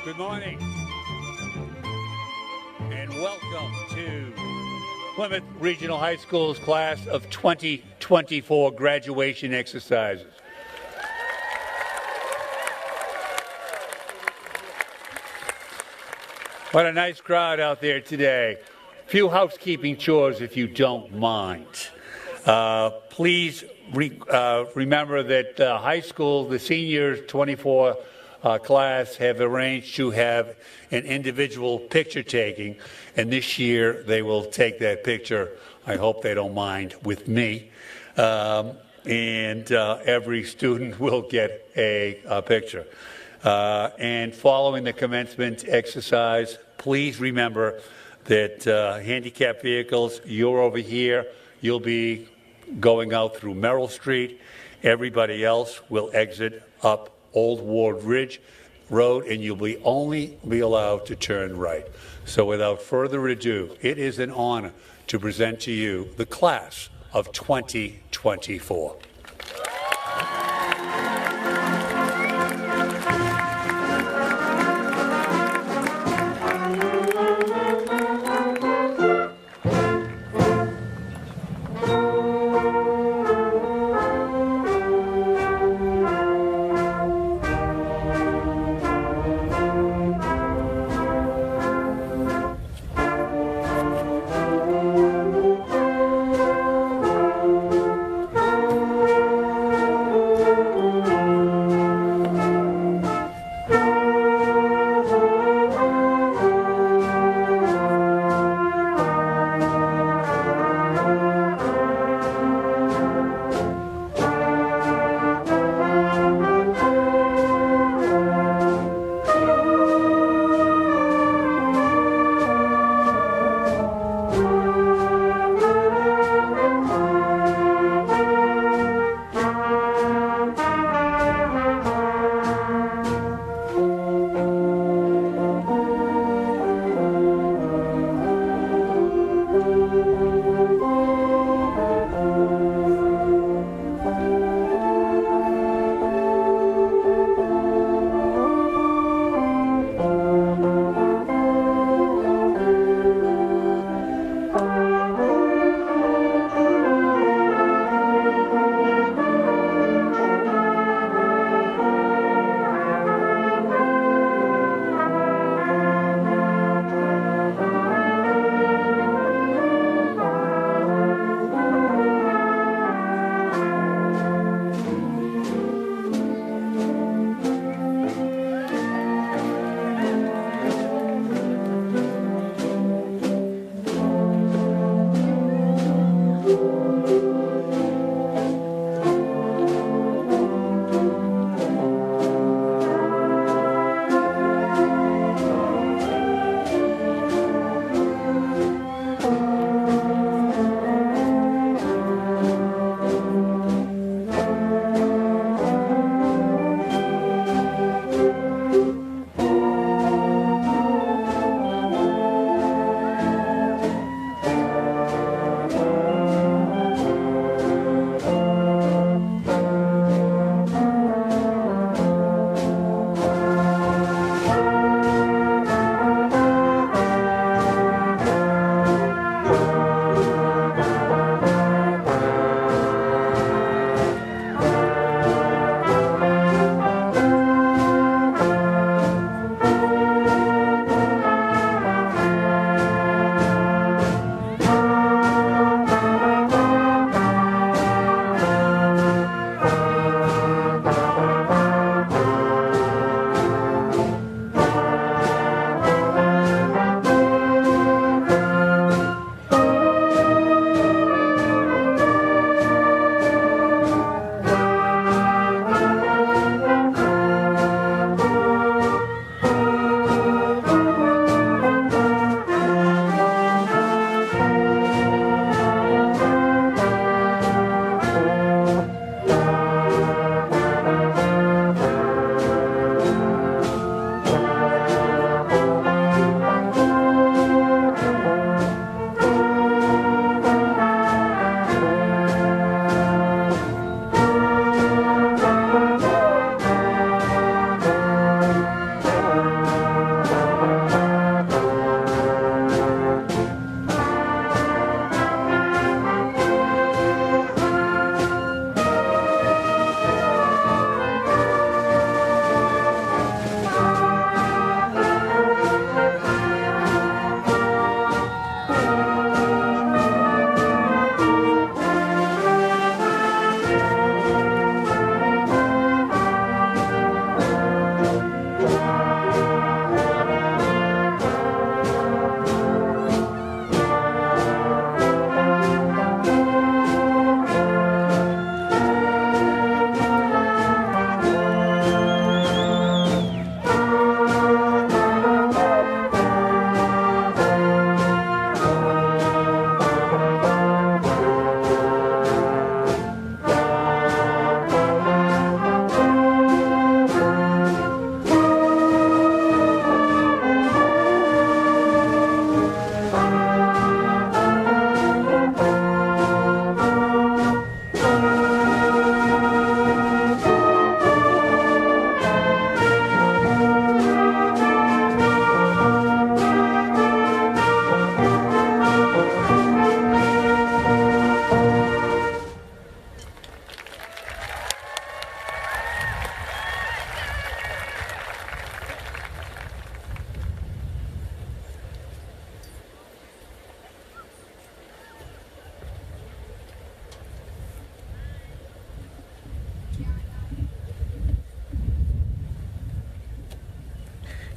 Good morning, and welcome to Plymouth Regional High School's class of 2024 graduation exercises. What a nice crowd out there today. Few housekeeping chores if you don't mind. Please remember that high school, the seniors 24 class have arranged to have an individual picture taking, and this year they will take that picture, I hope they don't mind, with me, and every student will get a picture. And following the commencement exercise, please remember that handicapped vehicles, you're over here, you'll be going out through Merrill Street. Everybody else will exit up Old Ward Ridge Road, and you'll only be allowed to turn right. So without further ado, it is an honor to present to you the class of 2024.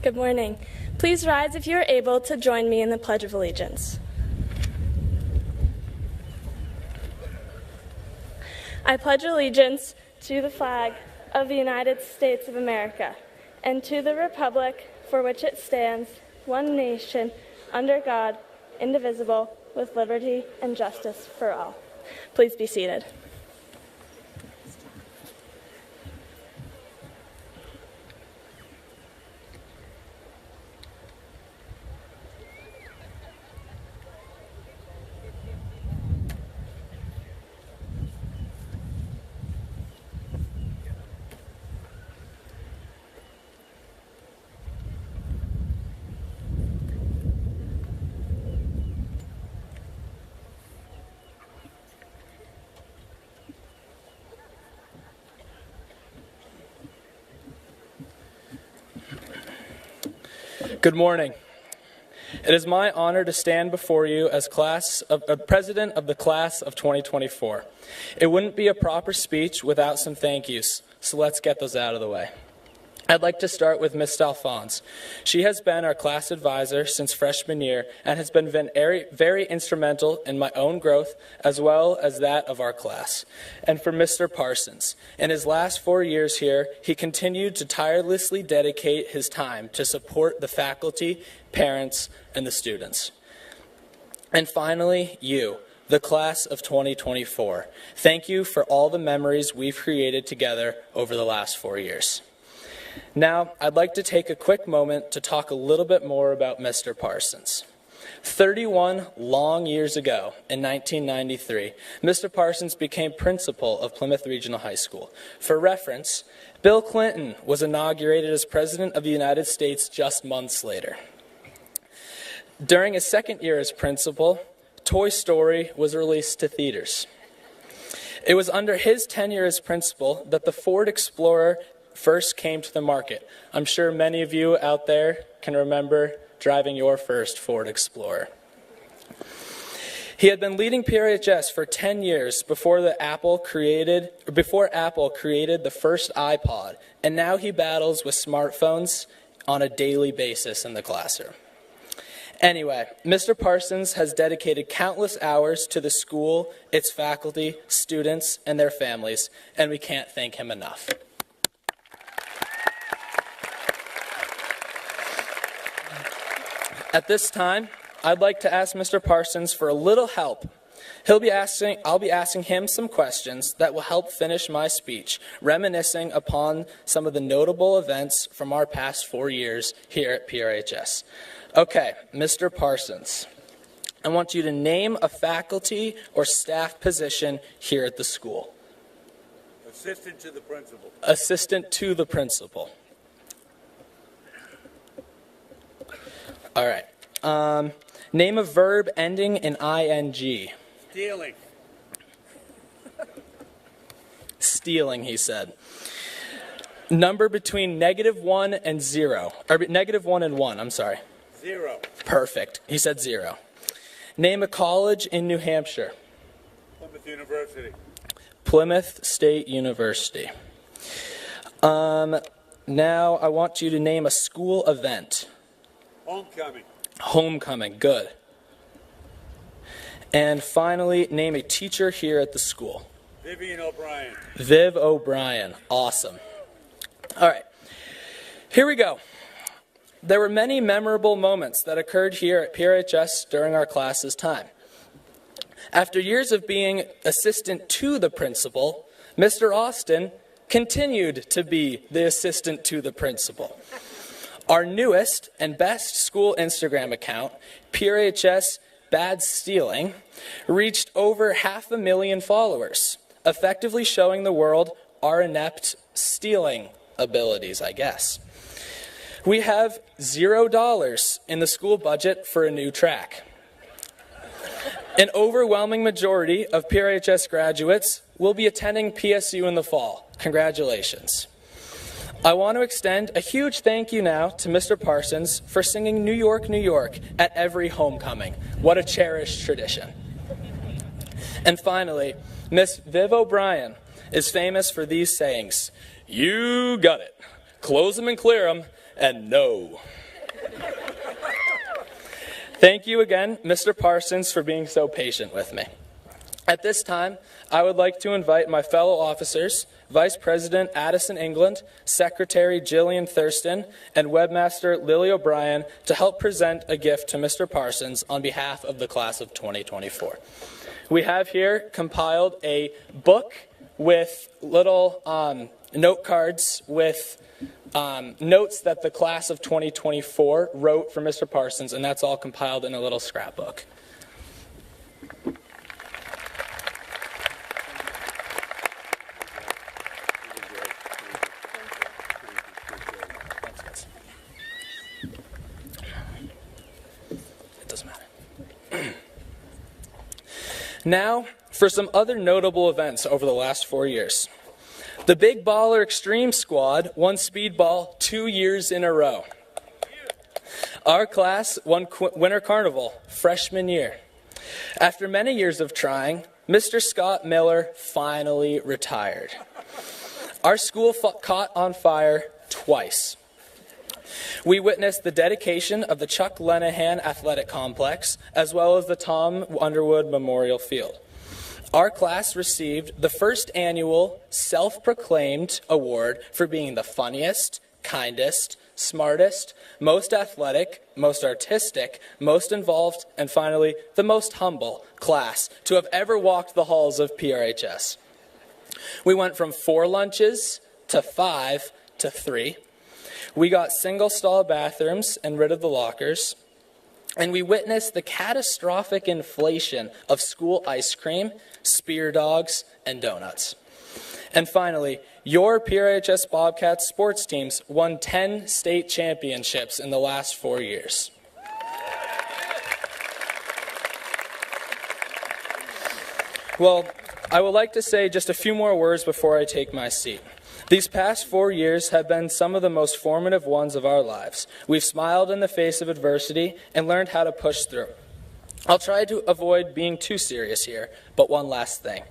Good morning. Please rise if you are able to join me in the Pledge of Allegiance. I pledge allegiance to the flag of the United States of America and to the republic for which it stands, one nation, under God, indivisible, with liberty and justice for all. Please be seated. Good morning. It is my honor to stand before you as President of the Class of 2024. It wouldn't be a proper speech without some thank yous, so let's get those out of the way. I'd like to start with Ms. Alphonse. She has been our class advisor since freshman year and has been very instrumental in my own growth as well as that of our class. And for Mr. Parsons, in his last 4 years here, he continued to tirelessly dedicate his time to support the faculty, parents, and the students. And finally, you, the class of 2024. Thank you for all the memories we've created together over the last 4 years. Now, I'd like to take a quick moment to talk a little bit more about Mr. Parsons. 31 long years ago, in 1993, Mr. Parsons became principal of Plymouth Regional High School. For reference, Bill Clinton was inaugurated as President of the United States just months later. During his second year as principal, Toy Story was released to theaters. It was under his tenure as principal that the Ford Explorer first came to the market. I'm sure many of you out there can remember driving your first Ford Explorer. He had been leading PRHS for 10 years before Apple created the first iPod, and now he battles with smartphones on a daily basis in the classroom. Anyway, Mr. Parsons has dedicated countless hours to the school, its faculty, students, and their families, and we can't thank him enough. At this time, I'd like to ask Mr. Parsons for a little help. I'll be asking him some questions that will help finish my speech, reminiscing upon some of the notable events from our past 4 years here at PRHS. Okay, Mr. Parsons, I want you to name a faculty or staff position here at the school. Assistant to the principal. Assistant to the principal. All right. Name a verb ending in ing. Stealing. Stealing, he said. Number between -1 and 0. Or -1 and 1, I'm sorry. 0. Perfect. He said 0. Name a college in New Hampshire. Plymouth University. Plymouth State University. Now I want you to name a school event. Homecoming. Homecoming, good. And finally, name a teacher here at the school. Vivian O'Brien. Viv O'Brien, awesome. All right, here we go. There were many memorable moments that occurred here at PRHS during our class's time. After years of being assistant to the principal, Mr. Austin continued to be the assistant to the principal. Our newest and best school Instagram account, PRHS Bad Stealing, reached over 500,000 followers, effectively showing the world our inept stealing abilities, I guess. We have $0 in the school budget for a new track. An overwhelming majority of PRHS graduates will be attending PSU in the fall. Congratulations. I want to extend a huge thank you now to Mr. Parsons for singing New York, New York at every homecoming. What a cherished tradition. And finally, Miss Viv O'Brien is famous for these sayings. You got it. Close them and clear them, and no. Thank you again, Mr. Parsons, for being so patient with me. At this time, I would like to invite my fellow officers, Vice President Addison England, Secretary Jillian Thurston, and Webmaster Lily O'Brien to help present a gift to Mr. Parsons on behalf of the class of 2024. We have here compiled a book with little note cards with notes that the class of 2024 wrote for Mr. Parsons, and that's all compiled in a little scrapbook. It doesn't matter. Now, for some other notable events over the last 4 years. The Big Baller Extreme Squad won Speedball 2 years in a row. Our class won Winter Carnival freshman year. After many years of trying, Mr. Scott Miller finally retired. Our school caught on fire twice. We witnessed the dedication of the Chuck Lenahan Athletic Complex, as well as the Tom Underwood Memorial Field. Our class received the first annual self-proclaimed award for being the funniest, kindest, smartest, most athletic, most artistic, most involved, and finally, the most humble class to have ever walked the halls of PRHS. We went from 4 lunches to 5 to 3. We got single-stall bathrooms and rid of the lockers. And we witnessed the catastrophic inflation of school ice cream, spear dogs, and donuts. And finally, your PRHS Bobcats sports teams won 10 state championships in the last 4 years. Well, I would like to say just a few more words before I take my seat. These past 4 years have been some of the most formative ones of our lives. We've smiled in the face of adversity and learned how to push through. I'll try to avoid being too serious here, but one last thing.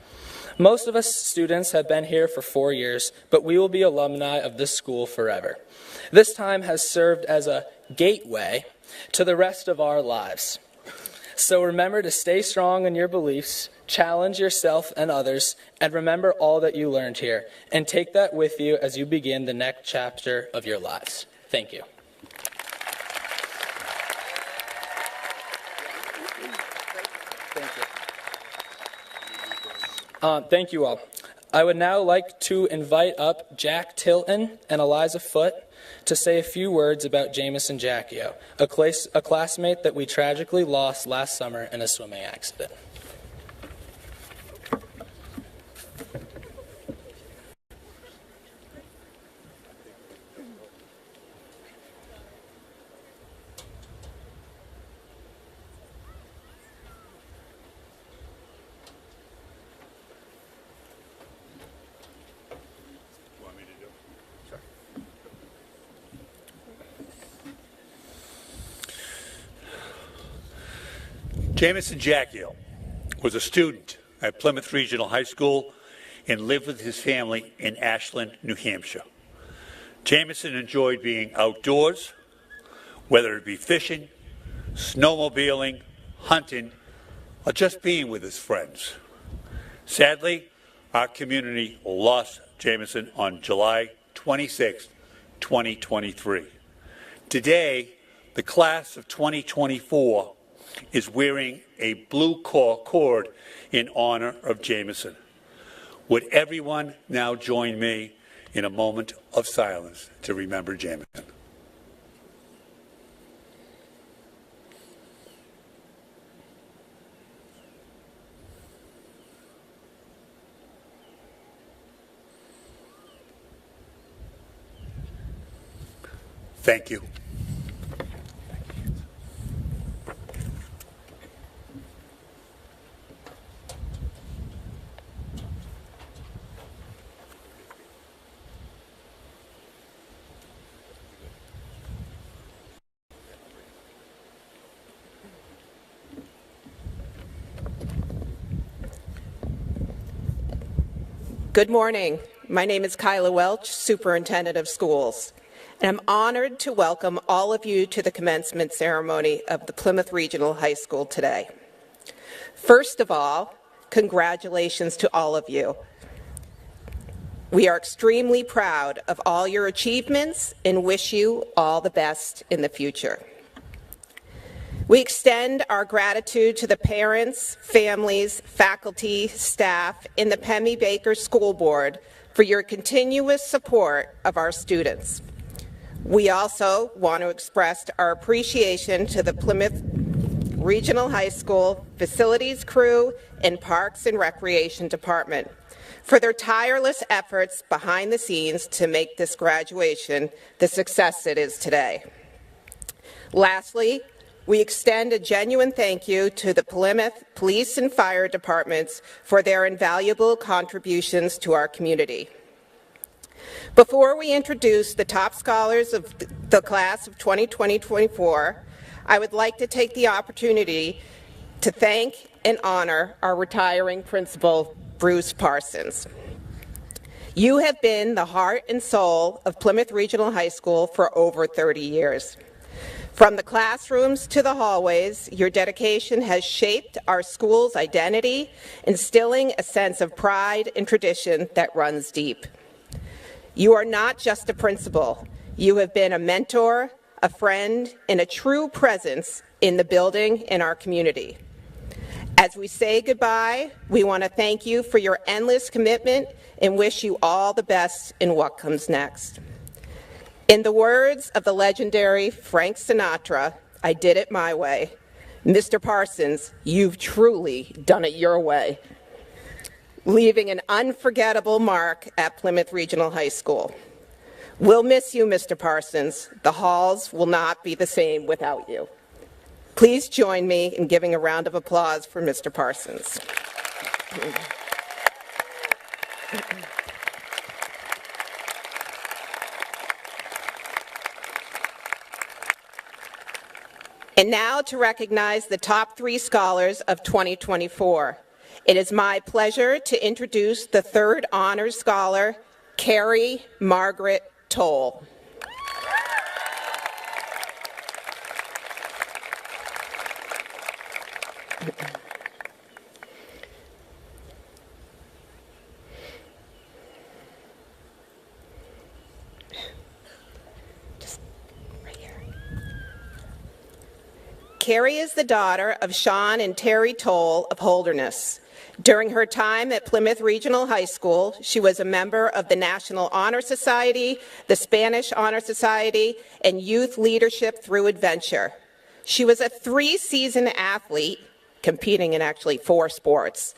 Most of us students have been here for 4 years, but we will be alumni of this school forever. This time has served as a gateway to the rest of our lives. So remember to stay strong in your beliefs, challenge yourself and others, and remember all that you learned here, and take that with you as you begin the next chapter of your lives. Thank you. Thank you all. I would now like to invite up Jack Tilton and Eliza Foote to say a few words about Jameson Jackel, a classmate that we tragically lost last summer in a swimming accident. Jameson Jackel was a student at Plymouth Regional High School and lived with his family in Ashland, New Hampshire. Jameson enjoyed being outdoors, whether it be fishing, snowmobiling, hunting, or just being with his friends. Sadly, our community lost Jameson on July 26, 2023. Today, the class of 2024 is wearing a blue cord in honor of Jameson. Would everyone now join me in a moment of silence to remember Jameson? Thank you. Good morning. My name is Kyla Welch, Superintendent of Schools. and I'm honored to welcome all of you to the commencement ceremony of the Plymouth Regional High School today. First of all, congratulations to all of you. We are extremely proud of all your achievements and wish you all the best in the future. We extend our gratitude to the parents, families, faculty, staff, and the Pemmy Baker School Board for your continuous support of our students. We also want to express our appreciation to the Plymouth Regional High School facilities crew and Parks and Recreation Department for their tireless efforts behind the scenes to make this graduation the success it is today. Lastly, we extend a genuine thank you to the Plymouth Police and Fire Departments for their invaluable contributions to our community. Before we introduce the top scholars of the class of 2020-24, I would like to take the opportunity to thank and honor our retiring principal, Bruce Parsons. You have been the heart and soul of Plymouth Regional High School for over 30 years. From the classrooms to the hallways, your dedication has shaped our school's identity, instilling a sense of pride and tradition that runs deep. You are not just a principal. You have been a mentor, a friend, and a true presence in the building and our community. As we say goodbye, we want to thank you for your endless commitment and wish you all the best in what comes next. In the words of the legendary Frank Sinatra, I did it my way. Mr. Parsons, you've truly done it your way, leaving an unforgettable mark at Plymouth Regional High School. We'll miss you, Mr. Parsons. The halls will not be the same without you. Please join me in giving a round of applause for Mr. Parsons. And now to recognize the top 3 scholars of 2024. It is my pleasure to introduce the third honors scholar, Carrie Margaret Toll. Carrie is the daughter of Sean and Terry Toll of Holderness. During her time at Plymouth Regional High School, she was a member of the National Honor Society, the Spanish Honor Society, and Youth Leadership Through Adventure. She was a 3-season athlete, competing in actually 4 sports.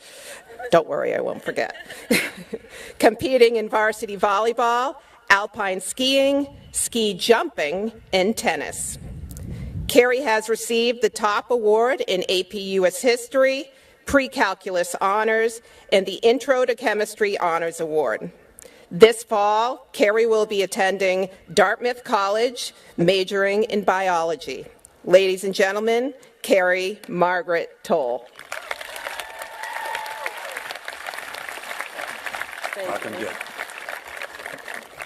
Don't worry, I won't forget. Competing in varsity volleyball, alpine skiing, ski jumping, and tennis. Carrie has received the top award in AP US History, Pre-Calculus Honors, and the Intro to Chemistry Honors Award. This fall, Carrie will be attending Dartmouth College, majoring in biology. Ladies and gentlemen, Carrie Margaret Toll.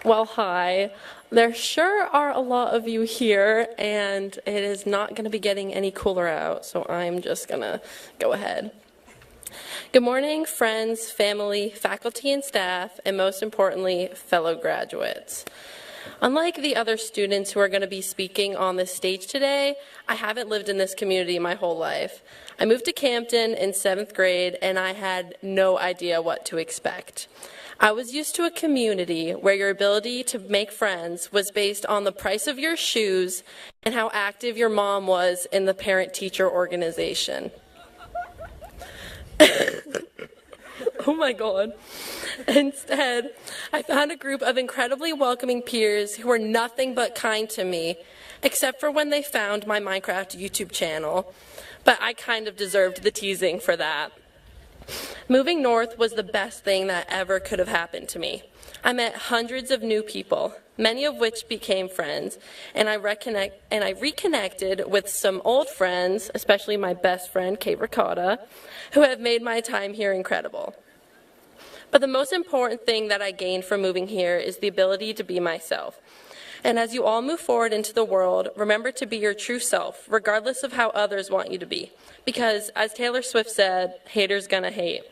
Well, hi. There sure are a lot of you here, and it is not going to be getting any cooler out, so I'm just going to go ahead. Good morning, friends, family, faculty and staff, and most importantly, fellow graduates. Unlike the other students who are going to be speaking on this stage today, I haven't lived in this community my whole life. I moved to Campton in 7th grade, and I had no idea what to expect. I was used to a community where your ability to make friends was based on the price of your shoes and how active your mom was in the parent-teacher organization. Oh my God. Instead, I found a group of incredibly welcoming peers who were nothing but kind to me, except for when they found my Minecraft YouTube channel. But I kind of deserved the teasing for that. Moving north was the best thing that ever could have happened to me. I met hundreds of new people, many of which became friends, and I reconnected with some old friends, especially my best friend, Kate Ricotta, who have made my time here incredible. But the most important thing that I gained from moving here is the ability to be myself. And as you all move forward into the world, remember to be your true self, regardless of how others want you to be. Because, as Taylor Swift said, haters gonna hate.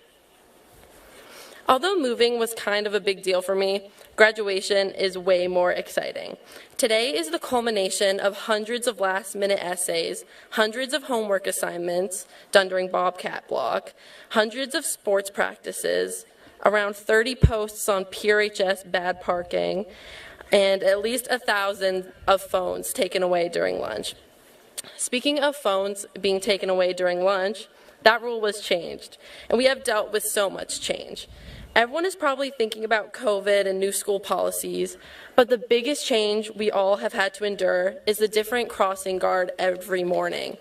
Although moving was kind of a big deal for me, graduation is way more exciting. Today is the culmination of hundreds of last-minute essays, hundreds of homework assignments done during Bobcat Block, hundreds of sports practices, around 30 posts on PRHS bad parking, and at least 1,000 of phones taken away during lunch. Speaking of phones being taken away during lunch, that rule was changed, and we have dealt with so much change. Everyone is probably thinking about COVID and new school policies, but the biggest change we all have had to endure is the different crossing guard every morning.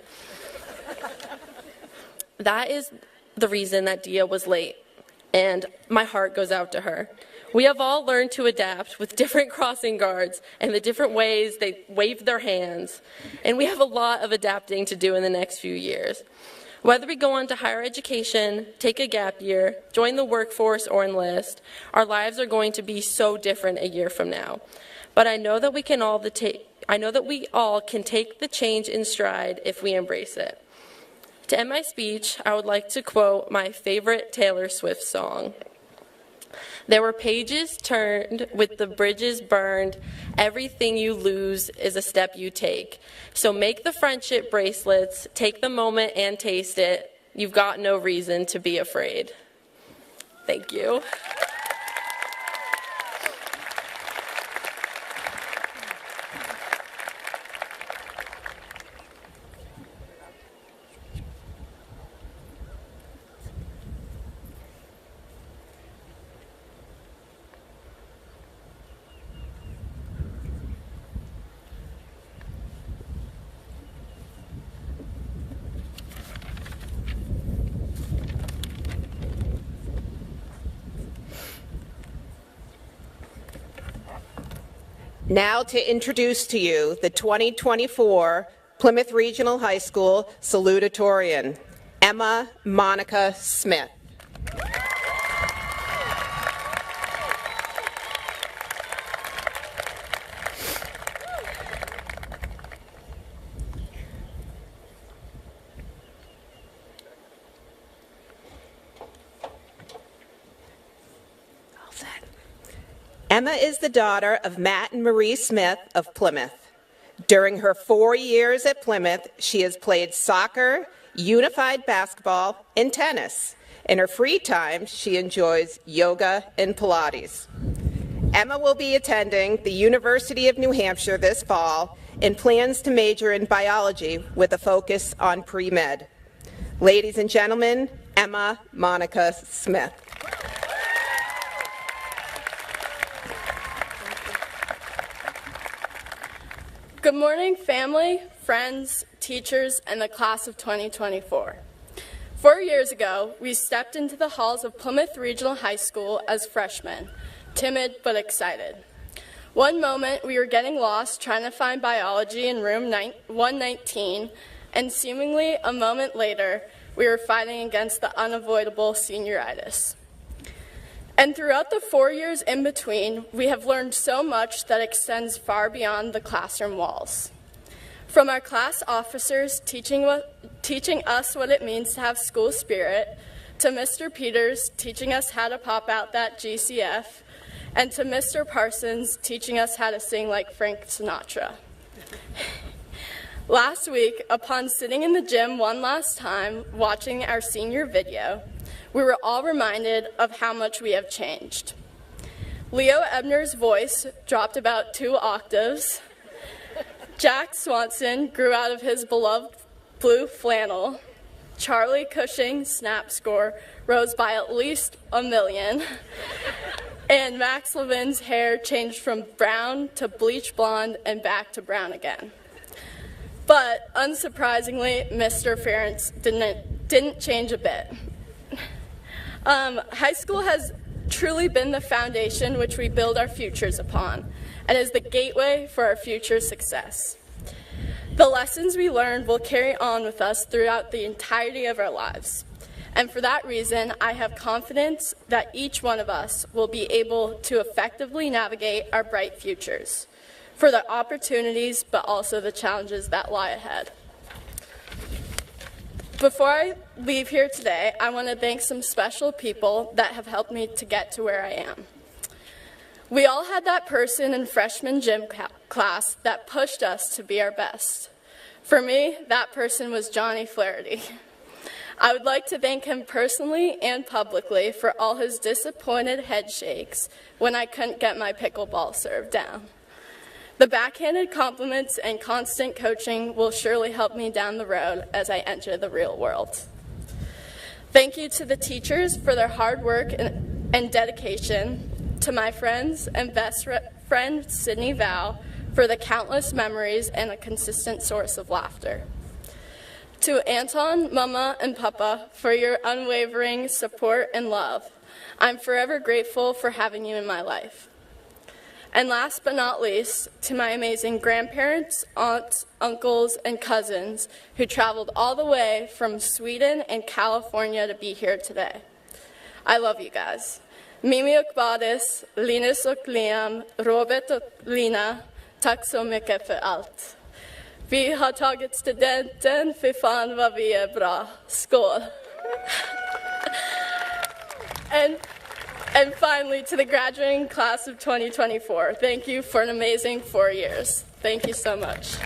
That is the reason that Dia was late, and my heart goes out to her. We have all learned to adapt with different crossing guards and the different ways they wave their hands, and we have a lot of adapting to do in the next few years. Whether we go on to higher education, take a gap year, join the workforce, or enlist, our lives are going to be so different a year from now. But I know that we all can take the change in stride if we embrace it. To end my speech, I would like to quote my favorite Taylor Swift song. There were pages turned with the bridges burned. Everything you lose is a step you take. So make the friendship bracelets, take the moment and taste it. You've got no reason to be afraid. Thank you. Now to introduce to you the 2024 Plymouth Regional High School Salutatorian, Emma Monica Smith. Emma is the daughter of Matt and Marie Smith of Plymouth. During her 4 years at Plymouth, she has played soccer, unified basketball, and tennis. In her free time, she enjoys yoga and Pilates. Emma will be attending the University of New Hampshire this fall and plans to major in biology with a focus on pre-med. Ladies and gentlemen, Emma Monica Smith. Good morning, family, friends, teachers, and the class of 2024. 4 years ago, we stepped into the halls of Plymouth Regional High School as freshmen, timid but excited. One moment, we were getting lost trying to find biology in room 119, and seemingly a moment later, we were fighting against the unavoidable senioritis. And throughout the 4 years in between, we have learned so much that extends far beyond the classroom walls. From our class officers teaching us what it means to have school spirit, to Mr. Peters teaching us how to pop out that GCF, and to Mr. Parsons teaching us how to sing like Frank Sinatra. Last week, upon sitting in the gym one last time watching our senior video, we were all reminded of how much we have changed. Leo Ebner's voice dropped about 2 octaves. Jack Swanson grew out of his beloved blue flannel. Charlie Cushing's snap score rose by at least 1 million. And Max Levin's hair changed from brown to bleach blonde and back to brown again. But unsurprisingly, Mr. Ferentz didn't change a bit. High school has truly been the foundation which we build our futures upon, and is the gateway for our future success. The lessons we learned will carry on with us throughout the entirety of our lives. And for that reason, I have confidence that each one of us will be able to effectively navigate our bright futures. for the opportunities, but also the challenges that lie ahead. Before I leave here today, I want to thank some special people that have helped me to get to where I am. We all had that person in freshman gym class that pushed us to be our best. For me, that person was Johnny Flaherty. I would like to thank him personally and publicly for all his disappointed head shakes when I couldn't get my pickleball serve down. The backhanded compliments and constant coaching will surely help me down the road as I enter the real world. Thank you to the teachers for their hard work and dedication, to my friends and best friend, Sydney Val, for the countless memories and a consistent source of laughter. To Anton, Mama, and Papa for your unwavering support and love. I'm forever grateful for having you in my life. And last but not least, to my amazing grandparents, aunts, uncles, and cousins who traveled all the way from Sweden and California to be here today. I love you guys. Mimi och Badis, Linus och Liam, Robert och Lina, tack så mycket för allt. Vi har tagit studenten, för fan vad vi är bra. Skål! And finally, to the graduating class of 2024, thank you for an amazing 4 years. Thank you so much.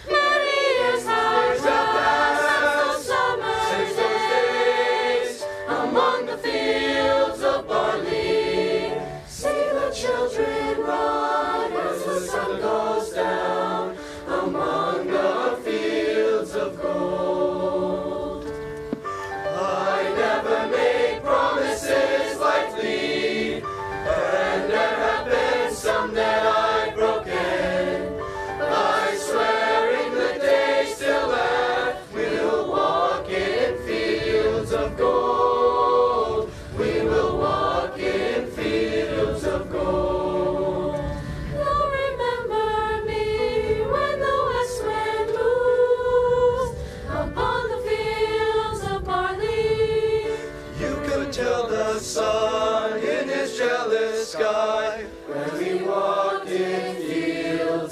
Many years have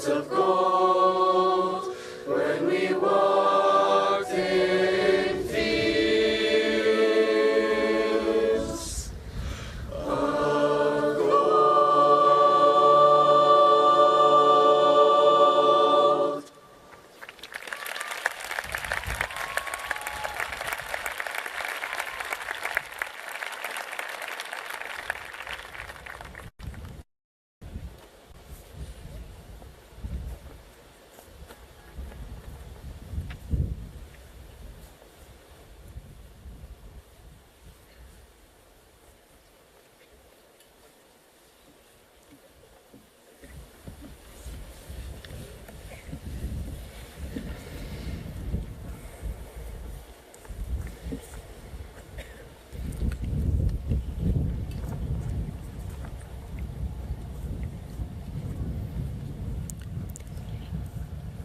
fields of gold, when we walked in fields of gold.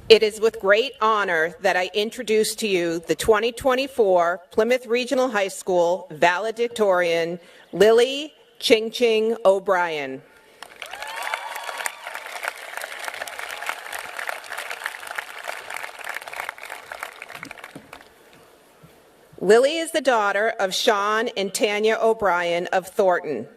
It is with great honor that I introduce to you the 2024 Plymouth Regional High School Valedictorian, Lily Ching Ching O'Brien. Lily is the daughter of Sean and Tanya O'Brien of Thornton.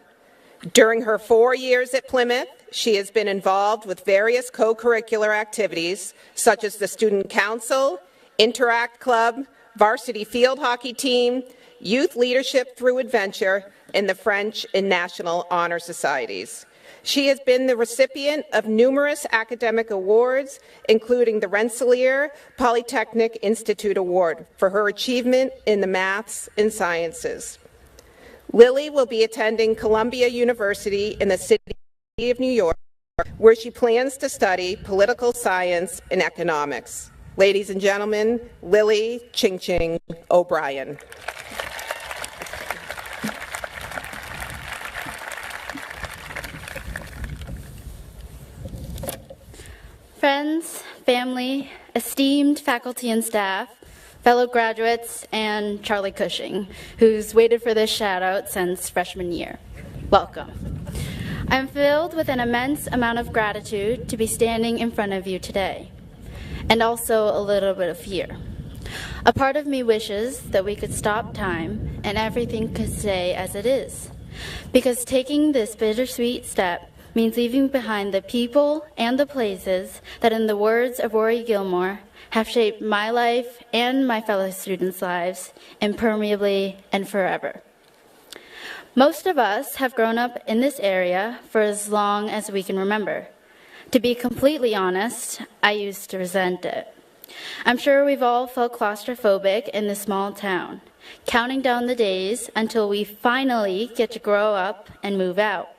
During her 4 years at Plymouth, she has been involved with various co-curricular activities such as the Student Council, Interact Club, Varsity Field Hockey Team, Youth Leadership Through Adventure, and the French and National Honor Societies. She has been the recipient of numerous academic awards, including the Rensselaer Polytechnic Institute Award for her achievement in the maths and sciences. Lily will be attending Columbia University in the city of New York, where she plans to study political science and economics. Ladies and gentlemen, Lily Ching Ching O'Brien. Friends, family, esteemed faculty and staff, fellow graduates, and Charlie Cushing, who's waited for this shout-out since freshman year. Welcome. I'm filled with an immense amount of gratitude to be standing in front of you today, and also a little bit of fear. A part of me wishes that we could stop time and everything could stay as it is, because taking this bittersweet step means leaving behind the people and the places that, in the words of Rory Gilmore, have shaped my life and my fellow students' lives impermeably and forever. Most of us have grown up in this area for as long as we can remember. To be completely honest, I used to resent it. I'm sure we've all felt claustrophobic in this small town, counting down the days until we finally get to grow up and move out.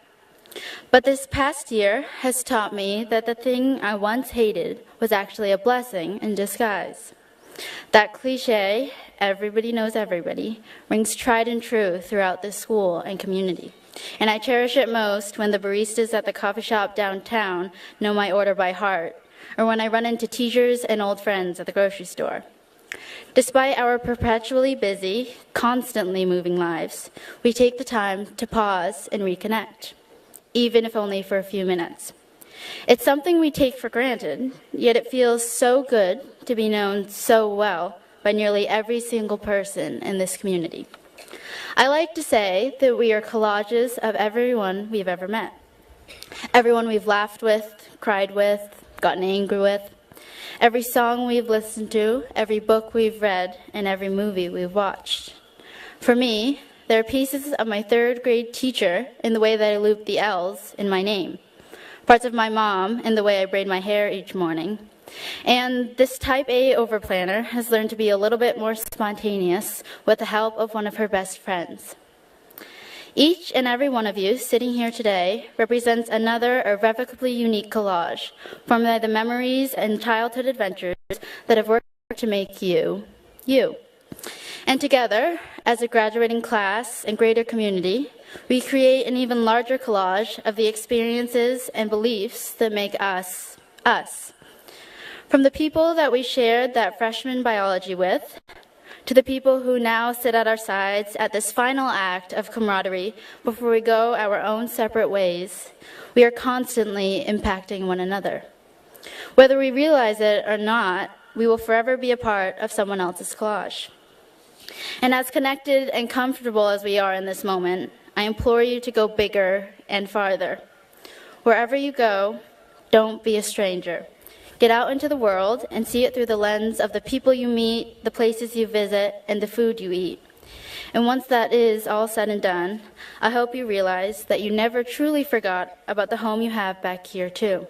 But this past year has taught me that the thing I once hated was actually a blessing in disguise. That cliche, everybody knows everybody, rings tried and true throughout this school and community. And I cherish it most when the baristas at the coffee shop downtown know my order by heart, or when I run into teachers and old friends at the grocery store. Despite our perpetually busy, constantly moving lives, we take the time to pause and reconnect, even if only for a few minutes. It's something we take for granted, yet it feels so good to be known so well by nearly every single person in this community. I like to say that we are collages of everyone we've ever met. Everyone we've laughed with, cried with, gotten angry with. Every song we've listened to, every book we've read, and every movie we've watched. For me, there are pieces of my third grade teacher in the way that I loop the L's in my name, parts of my mom in the way I braid my hair each morning, and this type A overplanner has learned to be a little bit more spontaneous with the help of one of her best friends. Each and every one of you sitting here today represents another irrevocably unique collage formed by the memories and childhood adventures that have worked to make you, you. And together, as a graduating class and greater community, we create an even larger collage of the experiences and beliefs that make us, us. From the people that we shared that freshman biology with, to the people who now sit at our sides at this final act of camaraderie before we go our own separate ways, we are constantly impacting one another. Whether we realize it or not, we will forever be a part of someone else's collage. And as connected and comfortable as we are in this moment, I implore you to go bigger and farther. Wherever you go, don't be a stranger. Get out into the world and see it through the lens of the people you meet, the places you visit, and the food you eat. And once that is all said and done, I hope you realize that you never truly forgot about the home you have back here too.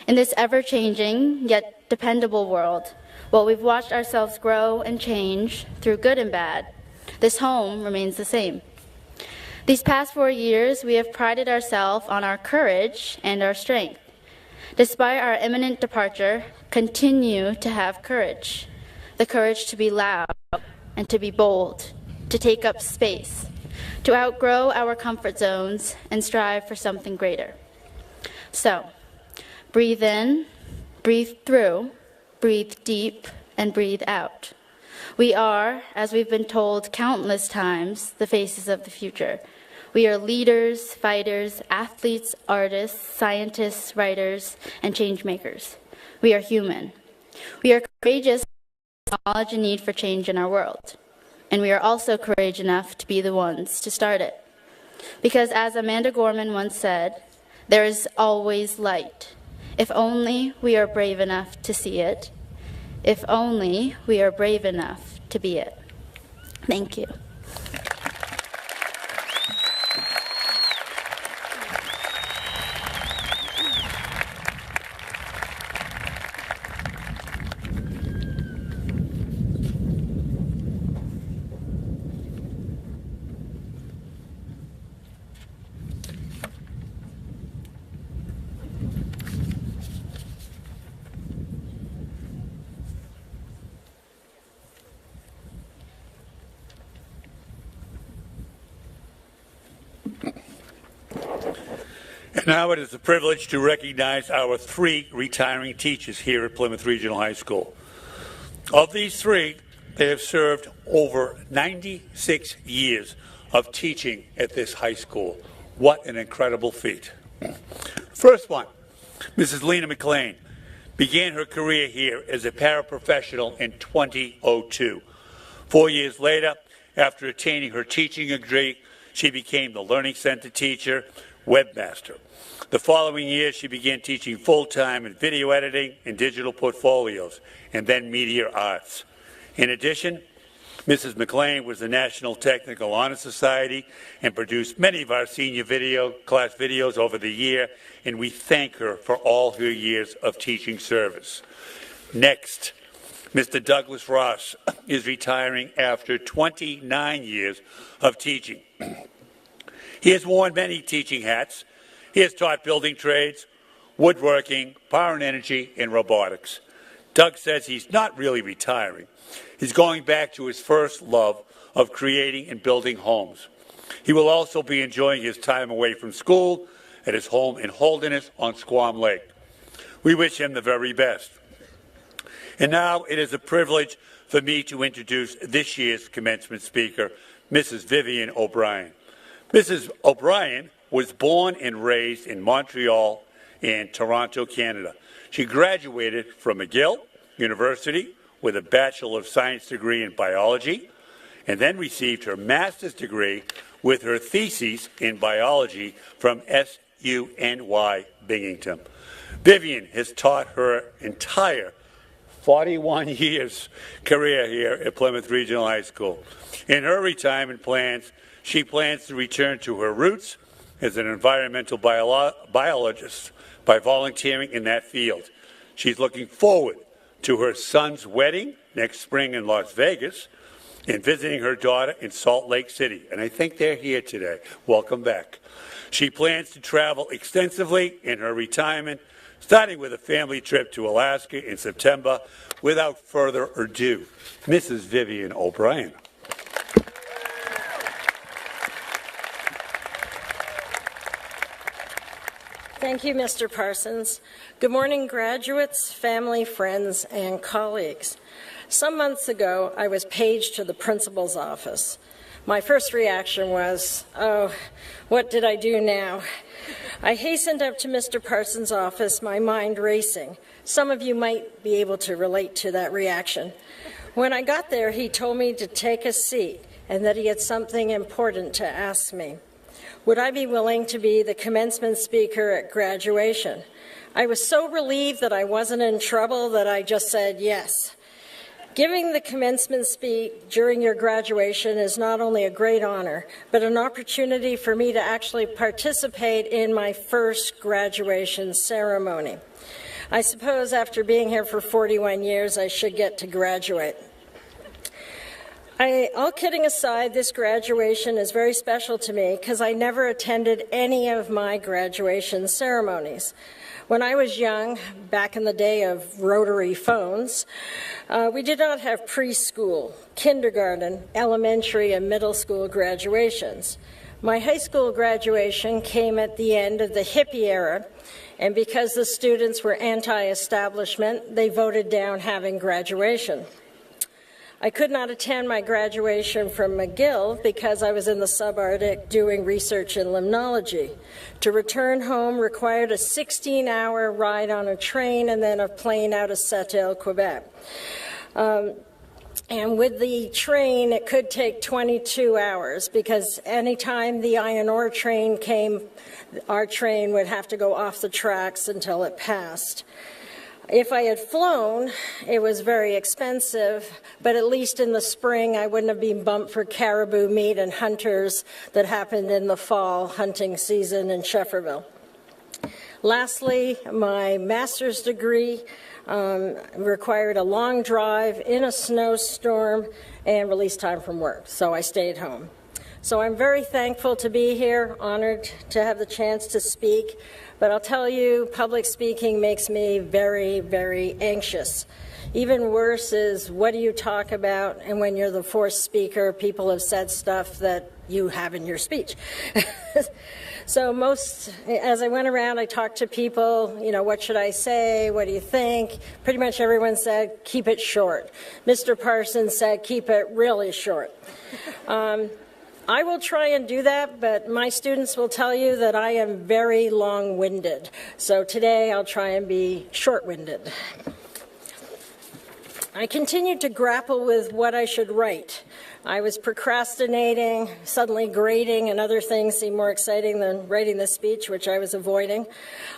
In this ever-changing, yet dependable world, while we've watched ourselves grow and change through good and bad, this home remains the same. These past 4 years, we have prided ourselves on our courage and our strength. Despite our imminent departure, continue to have courage. The courage to be loud and to be bold, to take up space, to outgrow our comfort zones and strive for something greater. So, breathe in, breathe through, breathe deep, and breathe out. We are, as we've been told countless times, the faces of the future. We are leaders, fighters, athletes, artists, scientists, writers, and change makers. We are human. We are courageous to acknowledge a need for change in our world. And we are also courageous enough to be the ones to start it. Because as Amanda Gorman once said, there is always light. If only we are brave enough to see it. If only we are brave enough to be it. Thank you. Now it is a privilege to recognize our 3 retiring teachers here at Plymouth Regional High School. Of these 3, they have served over 96 years of teaching at this high school. What an incredible feat. First one, Mrs. Lena McLean began her career here as a paraprofessional in 2002. 4 years later, after attaining her teaching degree, she became the Learning Center teacher, webmaster. The following year, she began teaching full-time in video editing and digital portfolios, and then media arts. In addition, Mrs. McLean was the National Technical Honor Society and produced many of our senior class videos over the year, and we thank her for all her years of teaching service. Next, Mr. Douglas Ross is retiring after 29 years of teaching. He has worn many teaching hats. He has taught building trades, woodworking, power and energy, and robotics. Doug says he's not really retiring. He's going back to his first love of creating and building homes. He will also be enjoying his time away from school at his home in Holderness on Squam Lake. We wish him the very best. And now it is a privilege for me to introduce this year's commencement speaker, Mrs. Vivian O'Brien. Mrs. O'Brien was born and raised in Montreal and Toronto, Canada. She graduated from McGill University with a Bachelor of Science degree in biology, and then received her master's degree with her thesis in biology from SUNY Binghamton. Vivian has taught her entire 41 years career here at Plymouth Regional High School. In her retirement plans, she plans to return to her roots as an environmental biologist by volunteering in that field. She's looking forward to her son's wedding next spring in Las Vegas and visiting her daughter in Salt Lake City. And I think they're here today. Welcome back. She plans to travel extensively in her retirement, starting with a family trip to Alaska in September. Without further ado, Mrs. Vivian O'Brien. Thank you, Mr. Parsons. Good morning, graduates, family, friends, and colleagues. Some months ago, I was paged to the principal's office. My first reaction was, oh, what did I do now? I hastened up to Mr. Parsons' office, my mind racing. Some of you might be able to relate to that reaction. When I got there, he told me to take a seat and that he had something important to ask me. Would I be willing to be the commencement speaker at graduation? I was so relieved that I wasn't in trouble that I just said yes. Giving the commencement speech during your graduation is not only a great honor, but an opportunity for me to actually participate in my first graduation ceremony. I suppose after being here for 41 years, I should get to graduate. All kidding aside, this graduation is very special to me because I never attended any of my graduation ceremonies. When I was young, back in the day of rotary phones, we did not have preschool, kindergarten, elementary, and middle school graduations. My high school graduation came at the end of the hippie era, and because the students were anti-establishment, they voted down having graduation. I could not attend my graduation from McGill because I was in the subarctic doing research in limnology. To return home required a 16-hour ride on a train and then a plane out of Sept-Îles, Quebec. And with the train, it could take 22 hours because anytime the iron ore train came, our train would have to go off the tracks until it passed. If I had flown, it was very expensive, but at least in the spring I wouldn't have been bumped for caribou meat and hunters that happened in the fall hunting season in Shefferville. Lastly, my master's degree required a long drive in a snowstorm and release time from work, so I stayed home. So I'm very thankful to be here, honored to have the chance to speak. But I'll tell you, public speaking makes me very, very anxious. Even worse is, what do you talk about? And when you're the fourth speaker, people have said stuff that you have in your speech. So as I went around, I talked to people, what should I say? What do you think? Pretty much everyone said, keep it short. Mr. Parsons said, keep it really short. I will try and do that, but my students will tell you that I am very long-winded. So today I'll try and be short-winded. I continued to grapple with what I should write. I was procrastinating, suddenly grading, and other things seemed more exciting than writing the speech, which I was avoiding.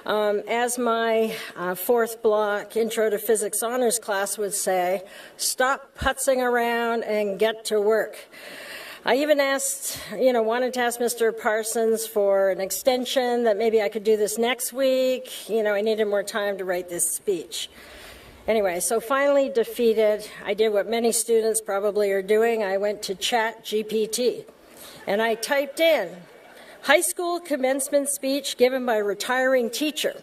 As my fourth block Intro to Physics Honors class would say, stop putzing around and get to work. I even wanted to ask Mr. Parsons for an extension, that maybe I could do this next week. I needed more time to write this speech. Anyway, so finally defeated, I did what many students probably are doing. I went to ChatGPT, and I typed in, high school commencement speech given by retiring teacher.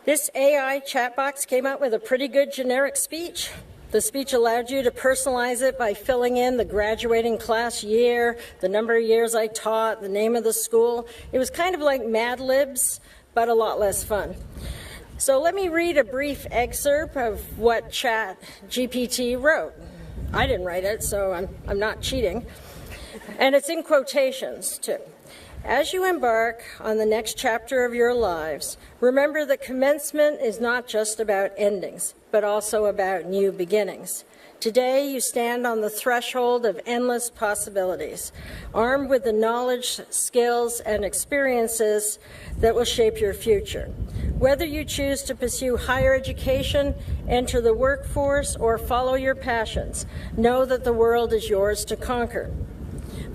This AI chat box came out with a pretty good generic speech. The speech allowed you to personalize it by filling in the graduating class year, the number of years I taught, the name of the school. It was kind of like Mad Libs, but a lot less fun. So let me read a brief excerpt of what ChatGPT wrote. I didn't write it, so I'm not cheating. And it's in quotations, too. As you embark on the next chapter of your lives, remember that commencement is not just about endings, but also about new beginnings. Today, you stand on the threshold of endless possibilities, armed with the knowledge, skills, and experiences that will shape your future. Whether you choose to pursue higher education, enter the workforce, or follow your passions, know that the world is yours to conquer.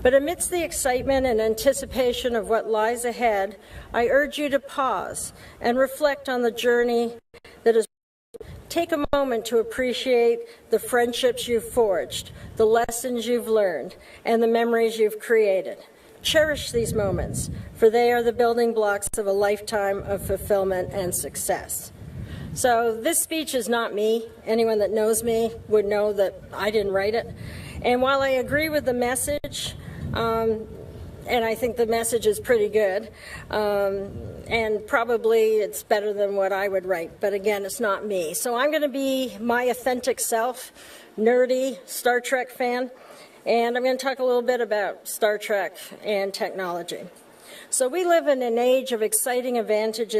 But amidst the excitement and anticipation of what lies ahead, I urge you to pause and reflect on the journey that is. Take a moment to appreciate the friendships you've forged, the lessons you've learned, and the memories you've created. Cherish these moments, for they are the building blocks of a lifetime of fulfillment and success. So this speech is not me. Anyone that knows me would know that I didn't write it. And while I agree with the message, and I think the message is pretty good, and probably it's better than what I would write, but again, it's not me. So I'm going to be my authentic self, nerdy Star Trek fan, And I'm going to talk a little bit about Star Trek and technology. So we live in an age of exciting advances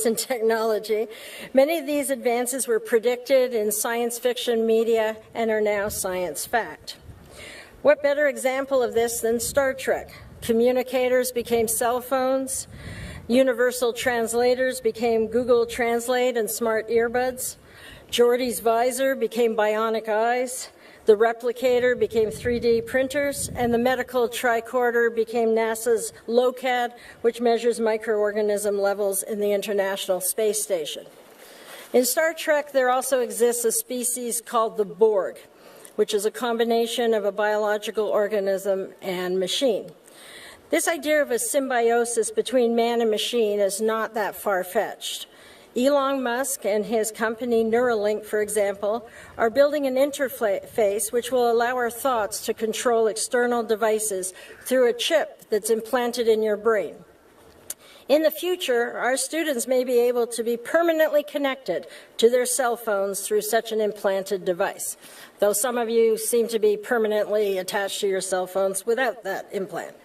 in technology. Many of these advances were predicted in science fiction media and are now science fact. What better example of this than Star Trek? Communicators became cell phones. Universal translators became Google Translate and smart earbuds. Geordi's visor became bionic eyes. The replicator became 3D printers, and the medical tricorder became NASA's LOCAD, which measures microorganism levels in the International Space Station. In Star Trek, there also exists a species called the Borg, which is a combination of a biological organism and machine. This idea of a symbiosis between man and machine is not that far-fetched. Elon Musk and his company Neuralink, for example, are building an interface which will allow our thoughts to control external devices through a chip that's implanted in your brain. In the future, our students may be able to be permanently connected to their cell phones through such an implanted device, though some of you seem to be permanently attached to your cell phones without that implant.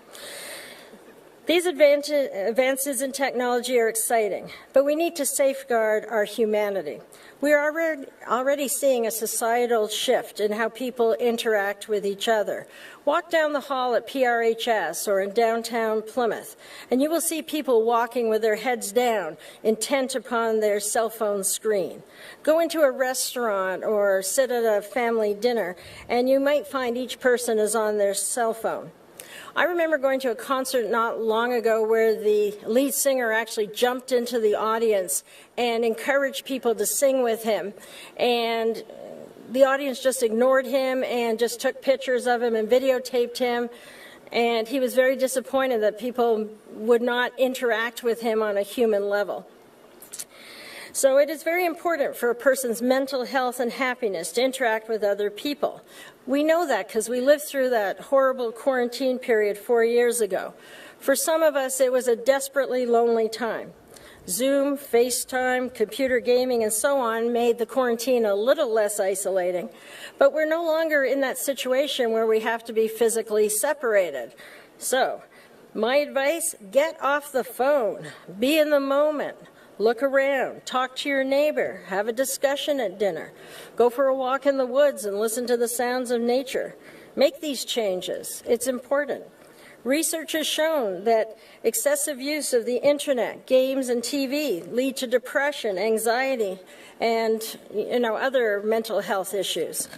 These advances in technology are exciting, but we need to safeguard our humanity. We are already seeing a societal shift in how people interact with each other. Walk down the hall at PRHS or in downtown Plymouth, and you will see people walking with their heads down, intent upon their cell phone screen. Go into a restaurant or sit at a family dinner, and you might find each person is on their cell phone. I remember going to a concert not long ago where the lead singer actually jumped into the audience and encouraged people to sing with him. And the audience just ignored him and just took pictures of him and videotaped him. And he was very disappointed that people would not interact with him on a human level. So it is very important for a person's mental health and happiness to interact with other people. We know that because we lived through that horrible quarantine period 4 years ago. For some of us, it was a desperately lonely time. Zoom, FaceTime, computer gaming, and so on made the quarantine a little less isolating. But we're no longer in that situation where we have to be physically separated. So, my advice, get off the phone. Be in the moment. Look around, talk to your neighbor, have a discussion at dinner, go for a walk in the woods and listen to the sounds of nature. Make these changes. It's important. Research has shown that excessive use of the internet, games, and TV lead to depression, anxiety, and other mental health issues.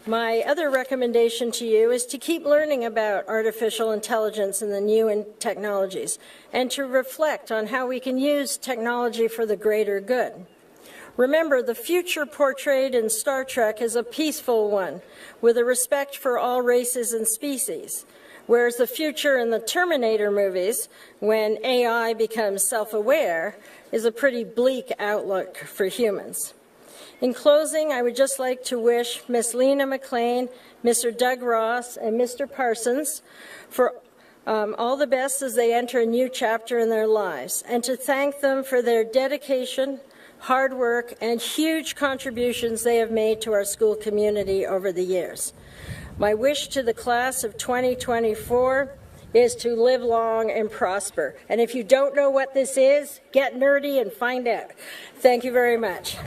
My other recommendation to you is to keep learning about artificial intelligence and the new technologies, and to reflect on how we can use technology for the greater good. Remember, the future portrayed in Star Trek is a peaceful one, with a respect for all races and species, whereas the future in the Terminator movies, when AI becomes self-aware, is a pretty bleak outlook for humans. In closing, I would just like to wish Ms. Lena McLean, Mr. Doug Ross, and Mr. Parsons for all the best as they enter a new chapter in their lives, and to thank them for their dedication, hard work, and huge contributions they have made to our school community over the years. My wish to the class of 2024 is to live long and prosper. And if you don't know what this is, get nerdy and find out. Thank you very much.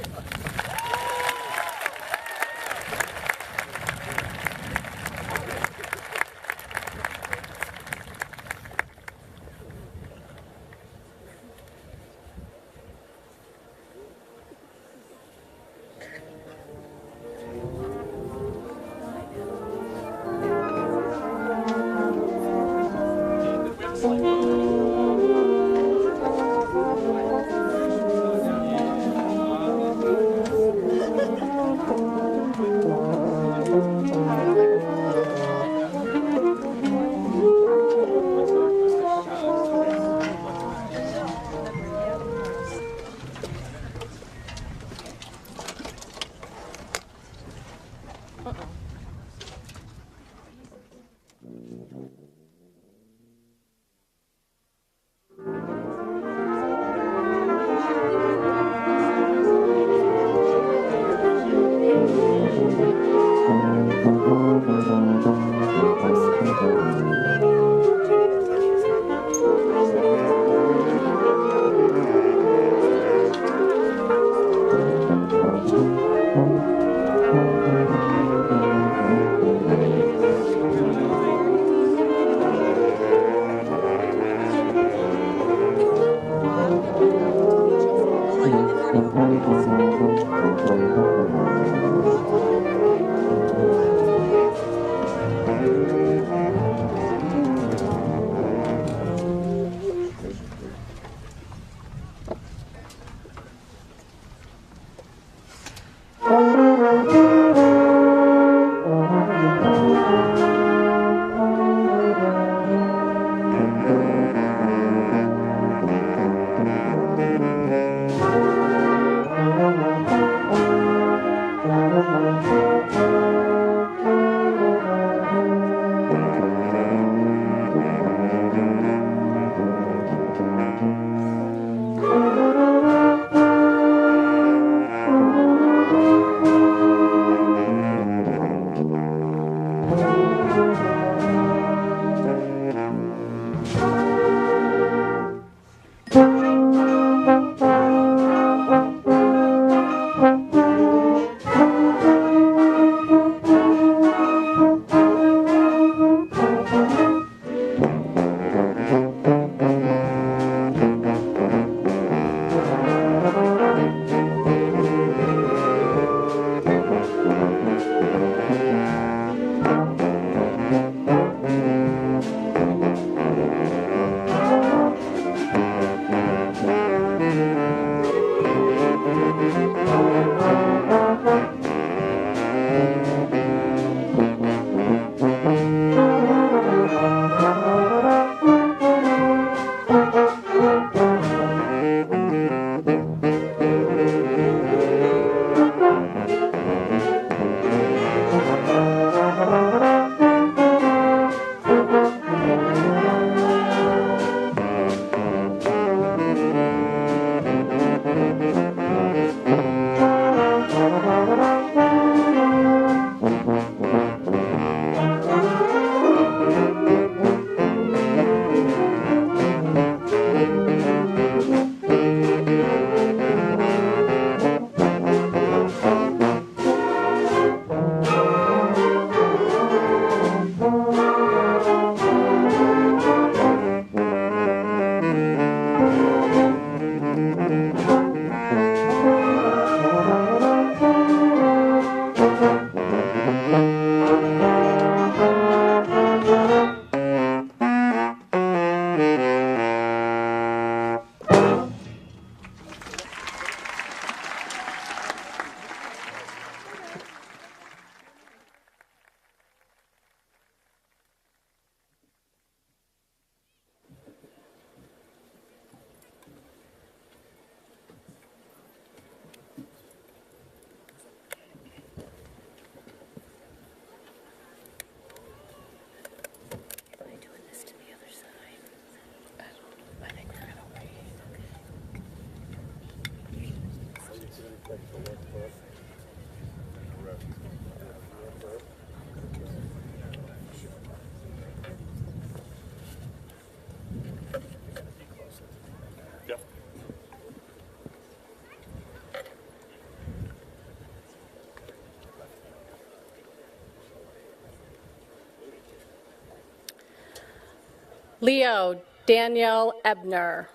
Leo Danielle Ebner.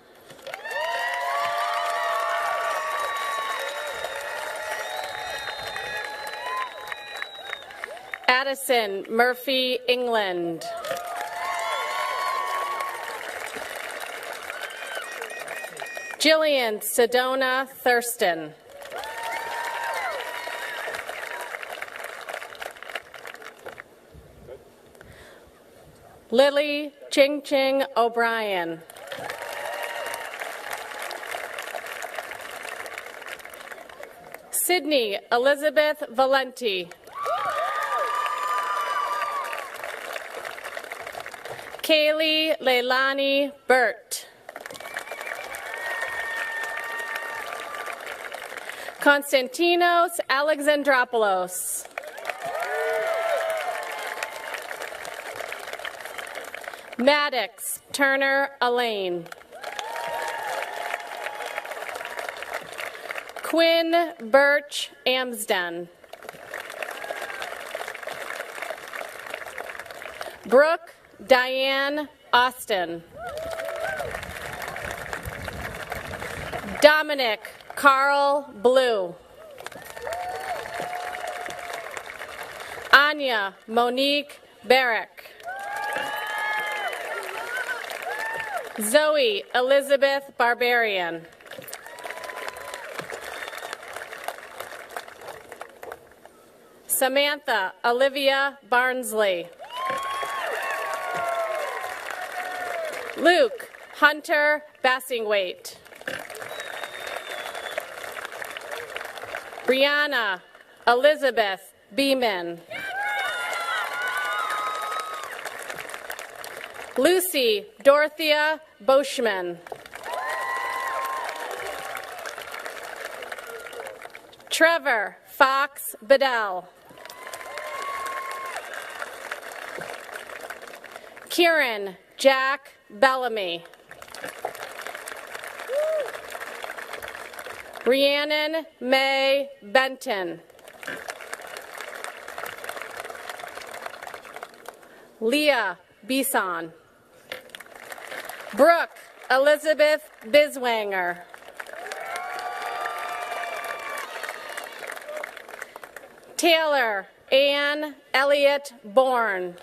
Addison Murphy England. Jillian Sedona Thurston. Lily Ching Ching O'Brien. Sydney Elizabeth Valenti. Kaylee Leilani Burt. Konstantinos Alexandropoulos. Maddox Turner Elaine. Quinn Birch Amsden. Brooke Diane Austin. Dominic Carl Blue. Anya Monique Barrick. Zoe Elizabeth Barbarian. Samantha Olivia Barnsley. Luke Hunter Bassingwaite. Brianna Elizabeth Beeman. Lucy Dorothea Boschman. Trevor Fox Bedell. Kieran Jack Bellamy. Rhiannon May Benton. Leah Bison. Brooke Elizabeth Biswanger. Taylor Ann Elliott Bourne.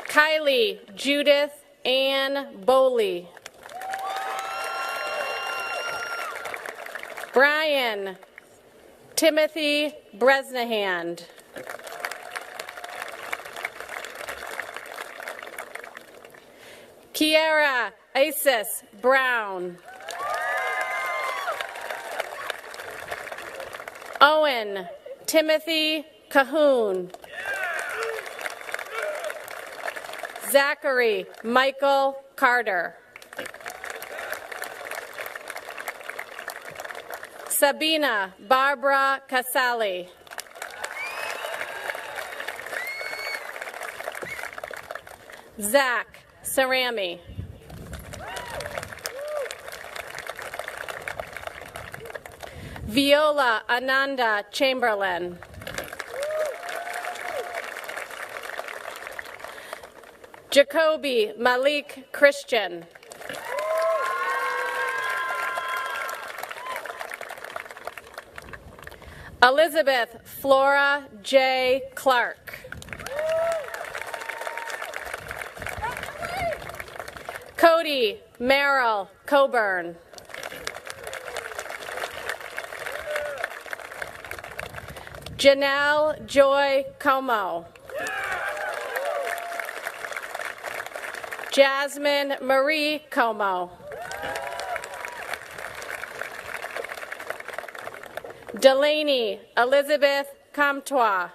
Kylie Judith Ann Bowley. Brian Timothy Bresnahand. Kiara Isis Brown. Owen Timothy Cahoon. Zachary Michael Carter. Sabina Barbara Casali. Zach Sarami. Viola Ananda Chamberlain. Jacoby Malik Christian. Elizabeth Flora J. Clark. Cody Merrill Coburn. Janelle Joy Como. Jasmine Marie Como. Delaney Elizabeth Comtois.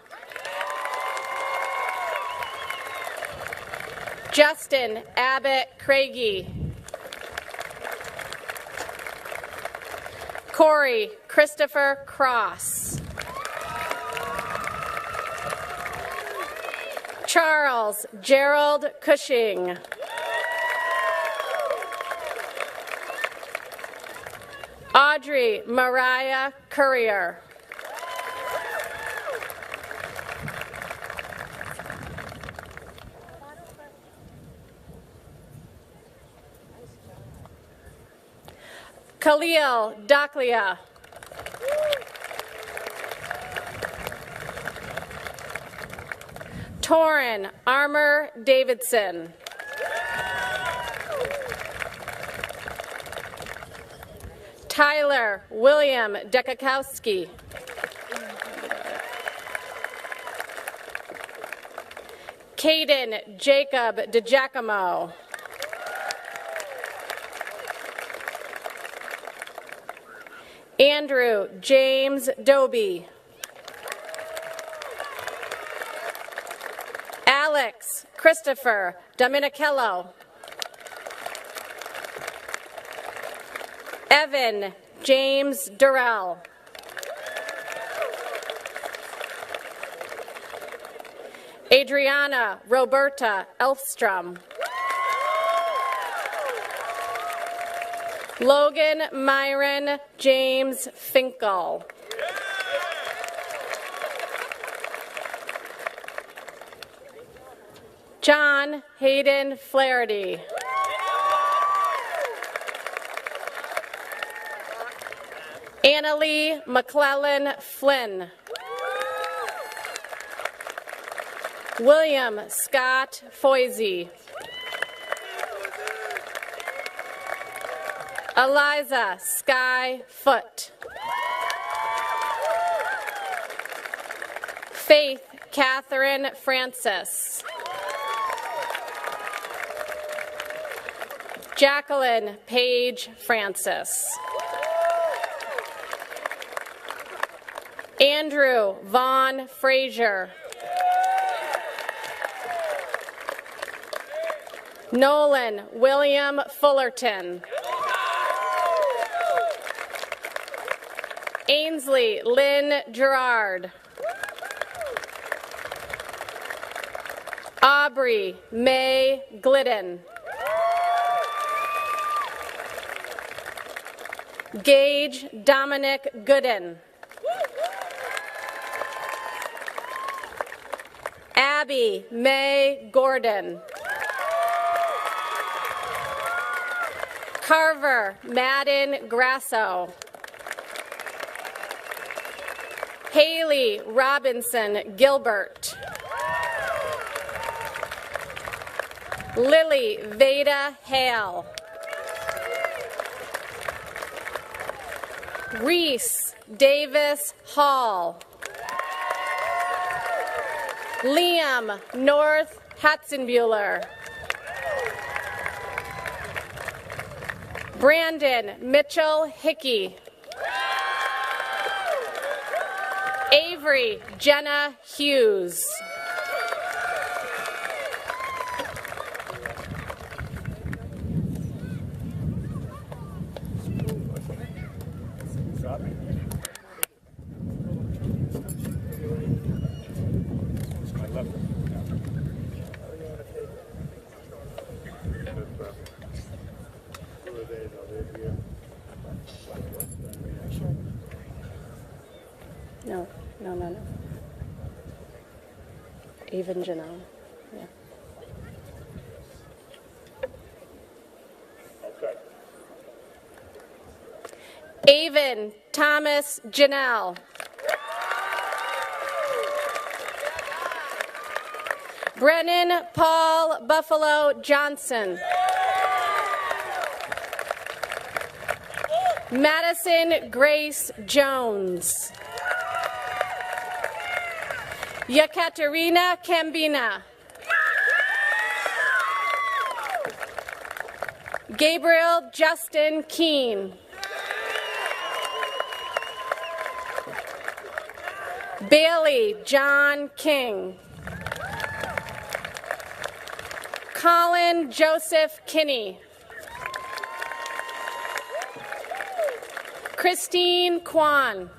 Justin Abbott Craigie. Corey Christopher Cross. Charles Gerald Cushing. Audrey Mariah Courier. Khalil Daklia. Torrin Armour Davidson. Tyler William Dekakowski. Caden Jacob DeGiacomo. Andrew James Doby. Alex Christopher Dominichello. Evan James Durrell. Adriana Roberta Elfstrom. Logan Myron James Finkel. John Hayden Flaherty. Annalie McClellan Flynn. William Scott Foisey. Eliza Sky Foote. Faith Catherine Francis. Jacqueline Page Francis. Andrew Vaughn Frazier. Nolan William Fullerton. Ainsley Lynn Gerard. Aubrey May Glidden. Gage Dominic Gooden. Abby May Gordon. Carver Madden Grasso. Haley Robinson Gilbert. Lily Veda Hale. Reese Davis Hall. Liam North Hatzenbuehler. Brandon Mitchell Hickey. Avery Jenna Hughes. No. Even Janelle. Yeah. Okay. Avon Thomas Janelle. Brennan Paul Buffalo Johnson. Madison Grace Jones. Yekaterina Kambina. Gabriel Justin Keene. Bailey John King. Colin Joseph Kinney. Christine Kwan.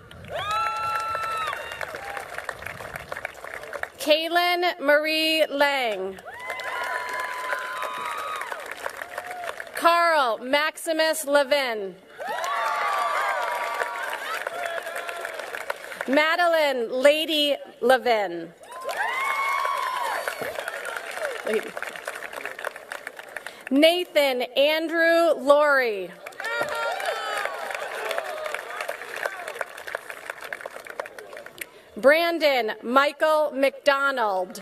Kaylin Marie Lang. Carl Maximus Levin. Madeline Lady Levin. Nathan Andrew Laurie. Brandon Michael McDonald.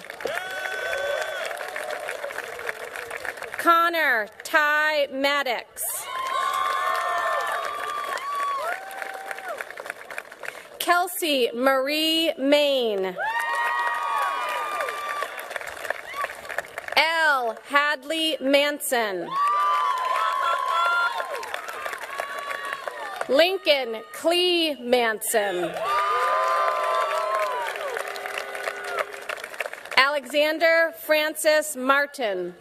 Connor Ty Maddox. Kelsey Marie Main. L. Hadley Manson. Lincoln Clee Manson. Alexander Francis Martin.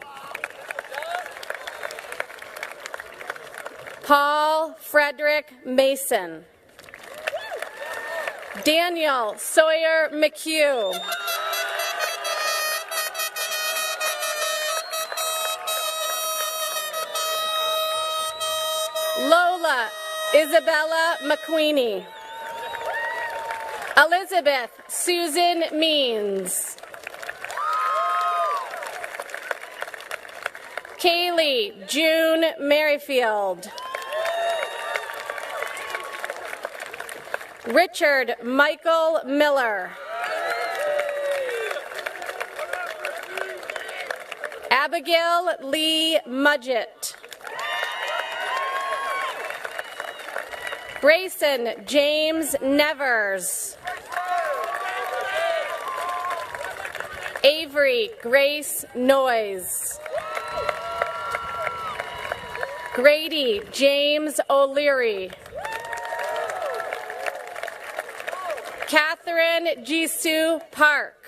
Paul Frederick Mason. Daniel Sawyer McHugh. Lola Isabella McQueenie. Elizabeth Susan Means. Kaylee June Merrifield. Richard Michael Miller. Abigail Lee Mudgett. Grayson James Nevers. Avery Grace Noyes. Grady James O'Leary. Catherine Jisoo Park.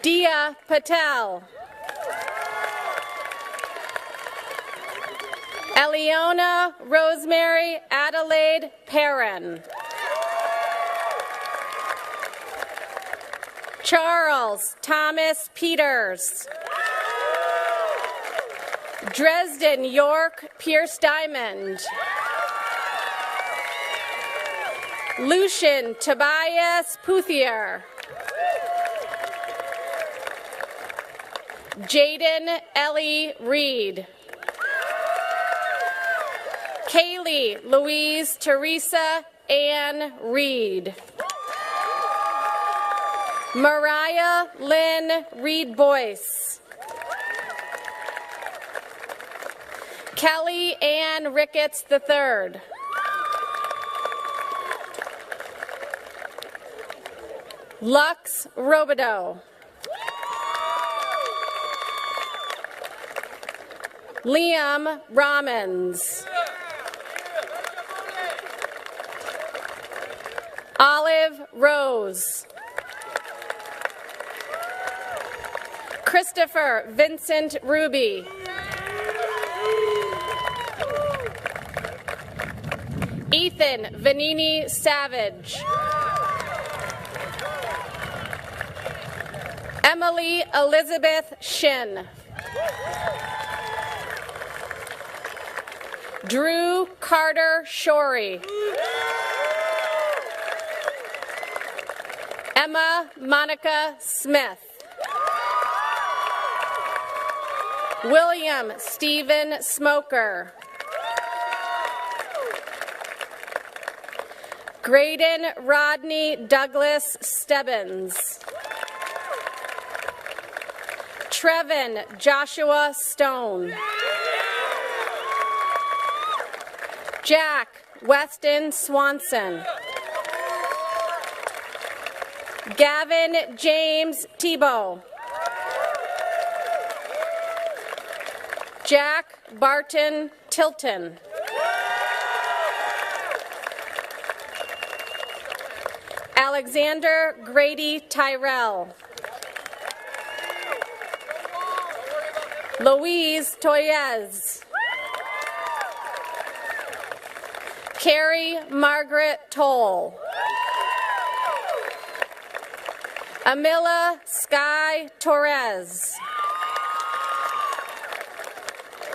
Dia Patel. Eliona Rosemary Adelaide Perrin. Charles Thomas Peters. Dresden York Pierce Diamond. Lucian Tobias Pouthier. Jaden Ellie Reed. Kaylee Louise Teresa Ann Reed. Mariah Lynn Reed Boyce. Kelly Ann Ricketts III. Lux Robideau. Liam Ramans. Olive Rose. Christopher Vincent Ruby. Ethan Vanini Savage. Emily Elizabeth Shin. Drew Carter Shorey. Emma Monica Smith. William Stephen Smoker. Graydon Rodney Douglas Stebbins. Trevin Joshua Stone. Jack Weston Swanson. Gavin James Tebow. Jack Barton Tilton. Alexander Grady Tyrell. Louise Toyez. Carrie Margaret Toll. Amila Sky Torres.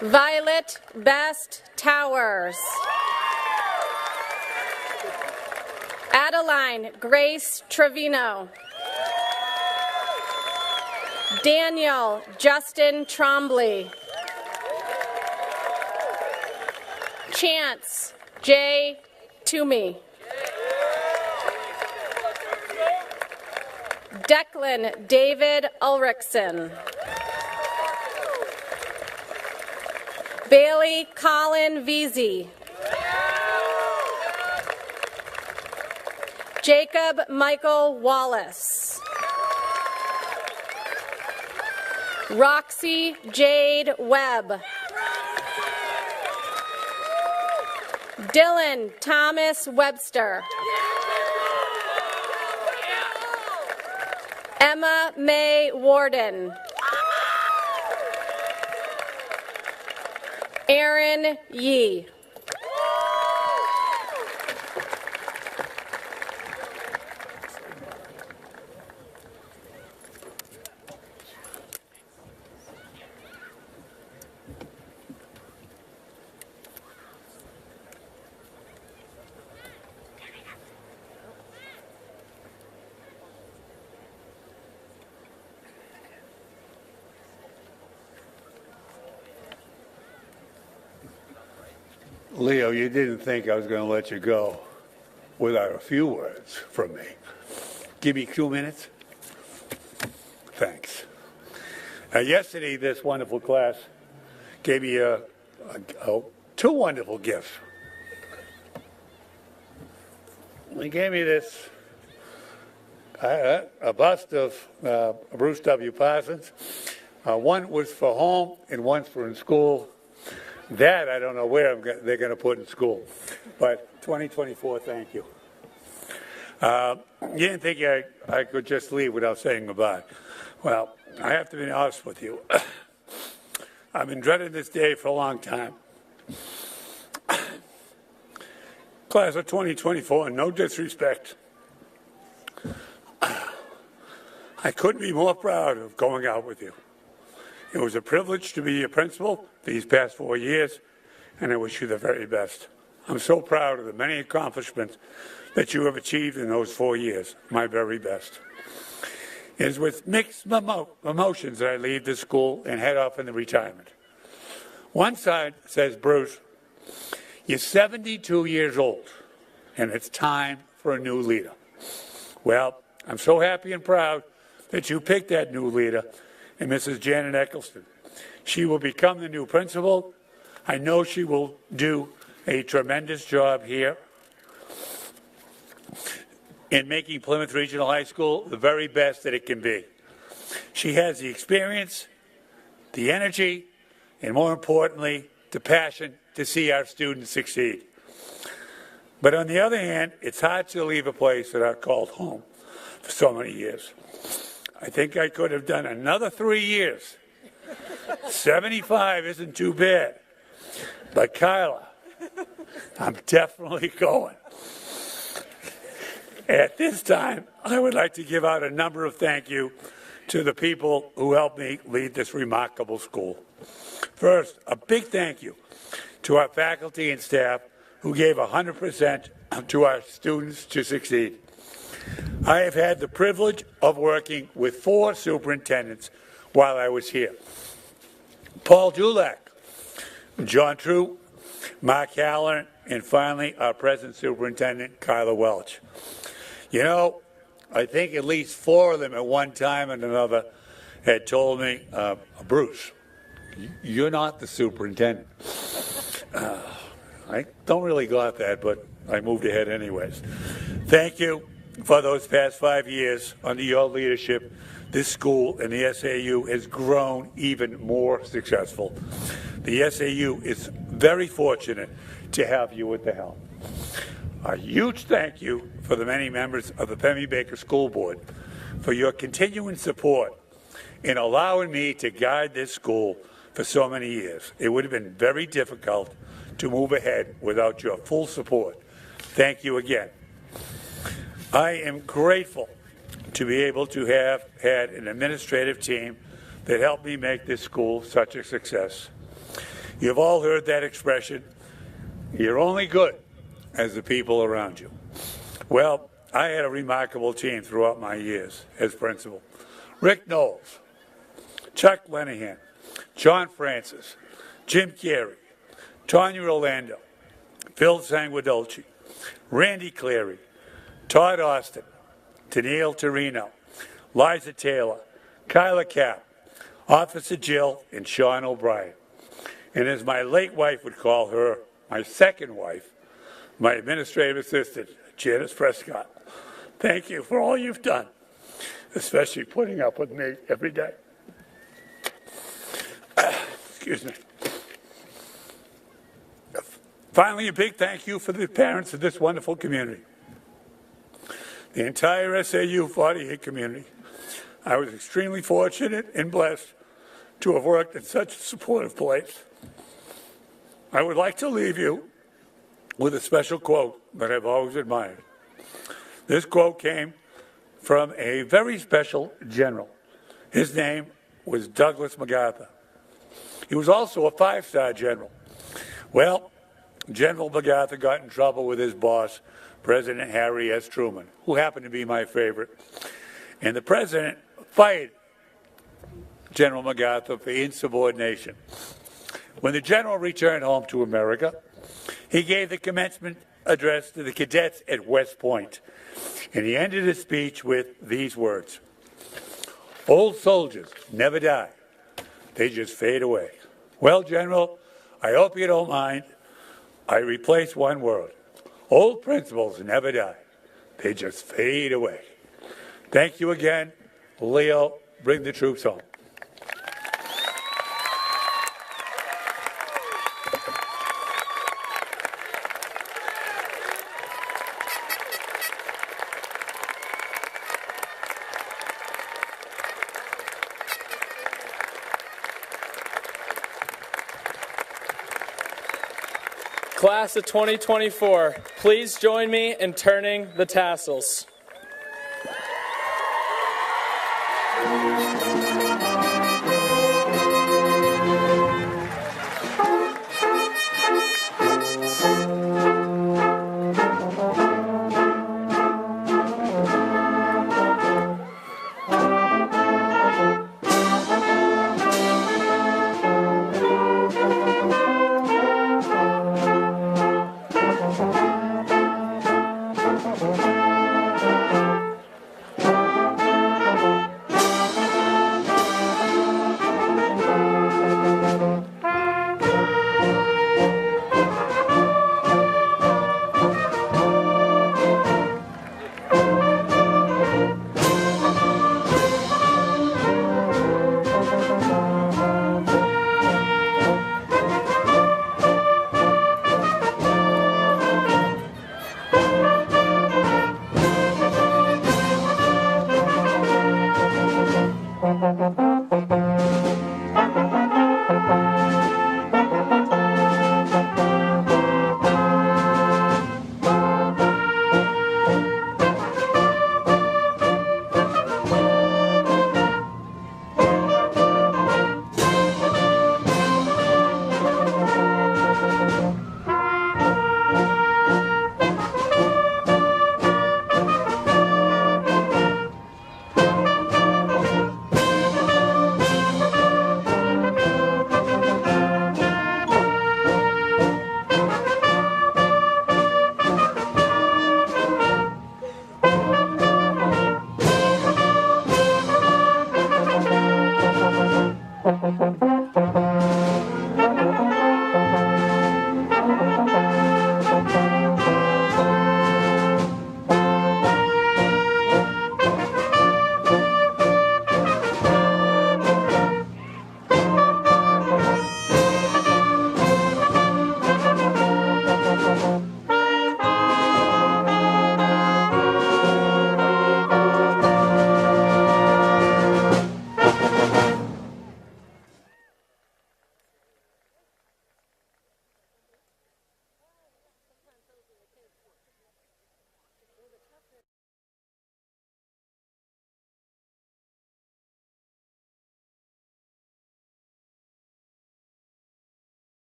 Violet Best Towers. Adeline Grace Trevino. Daniel Justin Trombley. Chance J. Toomey. Declan David Ulrichson. Bailey Colin Veazey. Jacob Michael Wallace. Roxy Jade Webb. Dylan Thomas Webster. Emma May Warden. Aaron Yee. Leo, you didn't think I was going to let you go without a few words from me. Give me 2 minutes. Thanks. Yesterday, this wonderful class gave me two wonderful gifts. They gave me this, a bust of Bruce W. Parsons. One was for home and one's for in school. That I don't know where they're going to put in school. But 2024, thank you. You didn't think I could just leave without saying goodbye. Well, I have to be honest with you. I've been dreading this day for a long time. Class of 2024, no disrespect. I couldn't be more proud of going out with you. It was a privilege to be your principal these past 4 years, and I wish you the very best. I'm so proud of the many accomplishments that you have achieved in those 4 years, my very best. It is with mixed emotions that I leave this school and head off into retirement. One side says, Bruce, you're 72 years old, and it's time for a new leader. Well, I'm so happy and proud that you picked that new leader, and Mrs. Janet Eccleston. She will become the new principal. I know she will do a tremendous job here in making Plymouth Regional High School the very best that it can be. She has the experience, the energy, and more importantly, the passion to see our students succeed. But on the other hand, it's hard to leave a place that I've called home for so many years. I think I could have done another 3 years. 75 isn't too bad. But Kyla, I'm definitely going. At this time, I would like to give out a number of thank you to the people who helped me lead this remarkable school. First, a big thank you to our faculty and staff who gave 100% to our students to succeed. I have had the privilege of working with 4 superintendents while I was here. Paul Dulac, John True, Mark Halloran, and finally our present superintendent, Kyla Welch. You know, I think at least 4 of them at one time and another had told me, Bruce, you're not the superintendent. I don't really got that, but I moved ahead anyways. Thank you for those past 5 years. Under your leadership, this school and the SAU has grown even more successful. The SAU is very fortunate to have you at the helm. A huge thank you for the many members of the Pemmy Baker School Board for your continuing support in allowing me to guide this school for so many years. It would have been very difficult to move ahead without your full support. Thank you again. I am grateful to be able to have had an administrative team that helped me make this school such a success. You've all heard that expression, you're only good as the people around you. Well, I had a remarkable team throughout my years as principal. Rick Knowles, Chuck Lenahan, John Francis, Jim Carey, Tanya Orlando, Phil Sanguidolci, Randy Cleary, Todd Austin, Tennille Torino, Liza Taylor, Kyla Kapp, Officer Jill, and Sean O'Brien. And as my late wife would call her, my second wife, my administrative assistant, Janice Prescott. Thank you for all you've done, especially putting up with me every day. Excuse me. Finally, a big thank you for the parents of this wonderful community. The entire SAU 48 community. I was extremely fortunate and blessed to have worked in such a supportive place. I would like to leave you with a special quote that I've always admired. This quote came from a very special general. His name was Douglas MacArthur. He was also a 5-star general. Well, General MacArthur got in trouble with his boss, President Harry S. Truman, who happened to be my favorite. And the president fired General MacArthur for insubordination. When the general returned home to America, he gave the commencement address to the cadets at West Point. And he ended his speech with these words: "Old soldiers never die. They just fade away." Well, General, I hope you don't mind. I replace one word. Old principles never die. They just fade away. Thank you again. Leo, bring the troops home. Class of 2024, please join me in turning the tassels.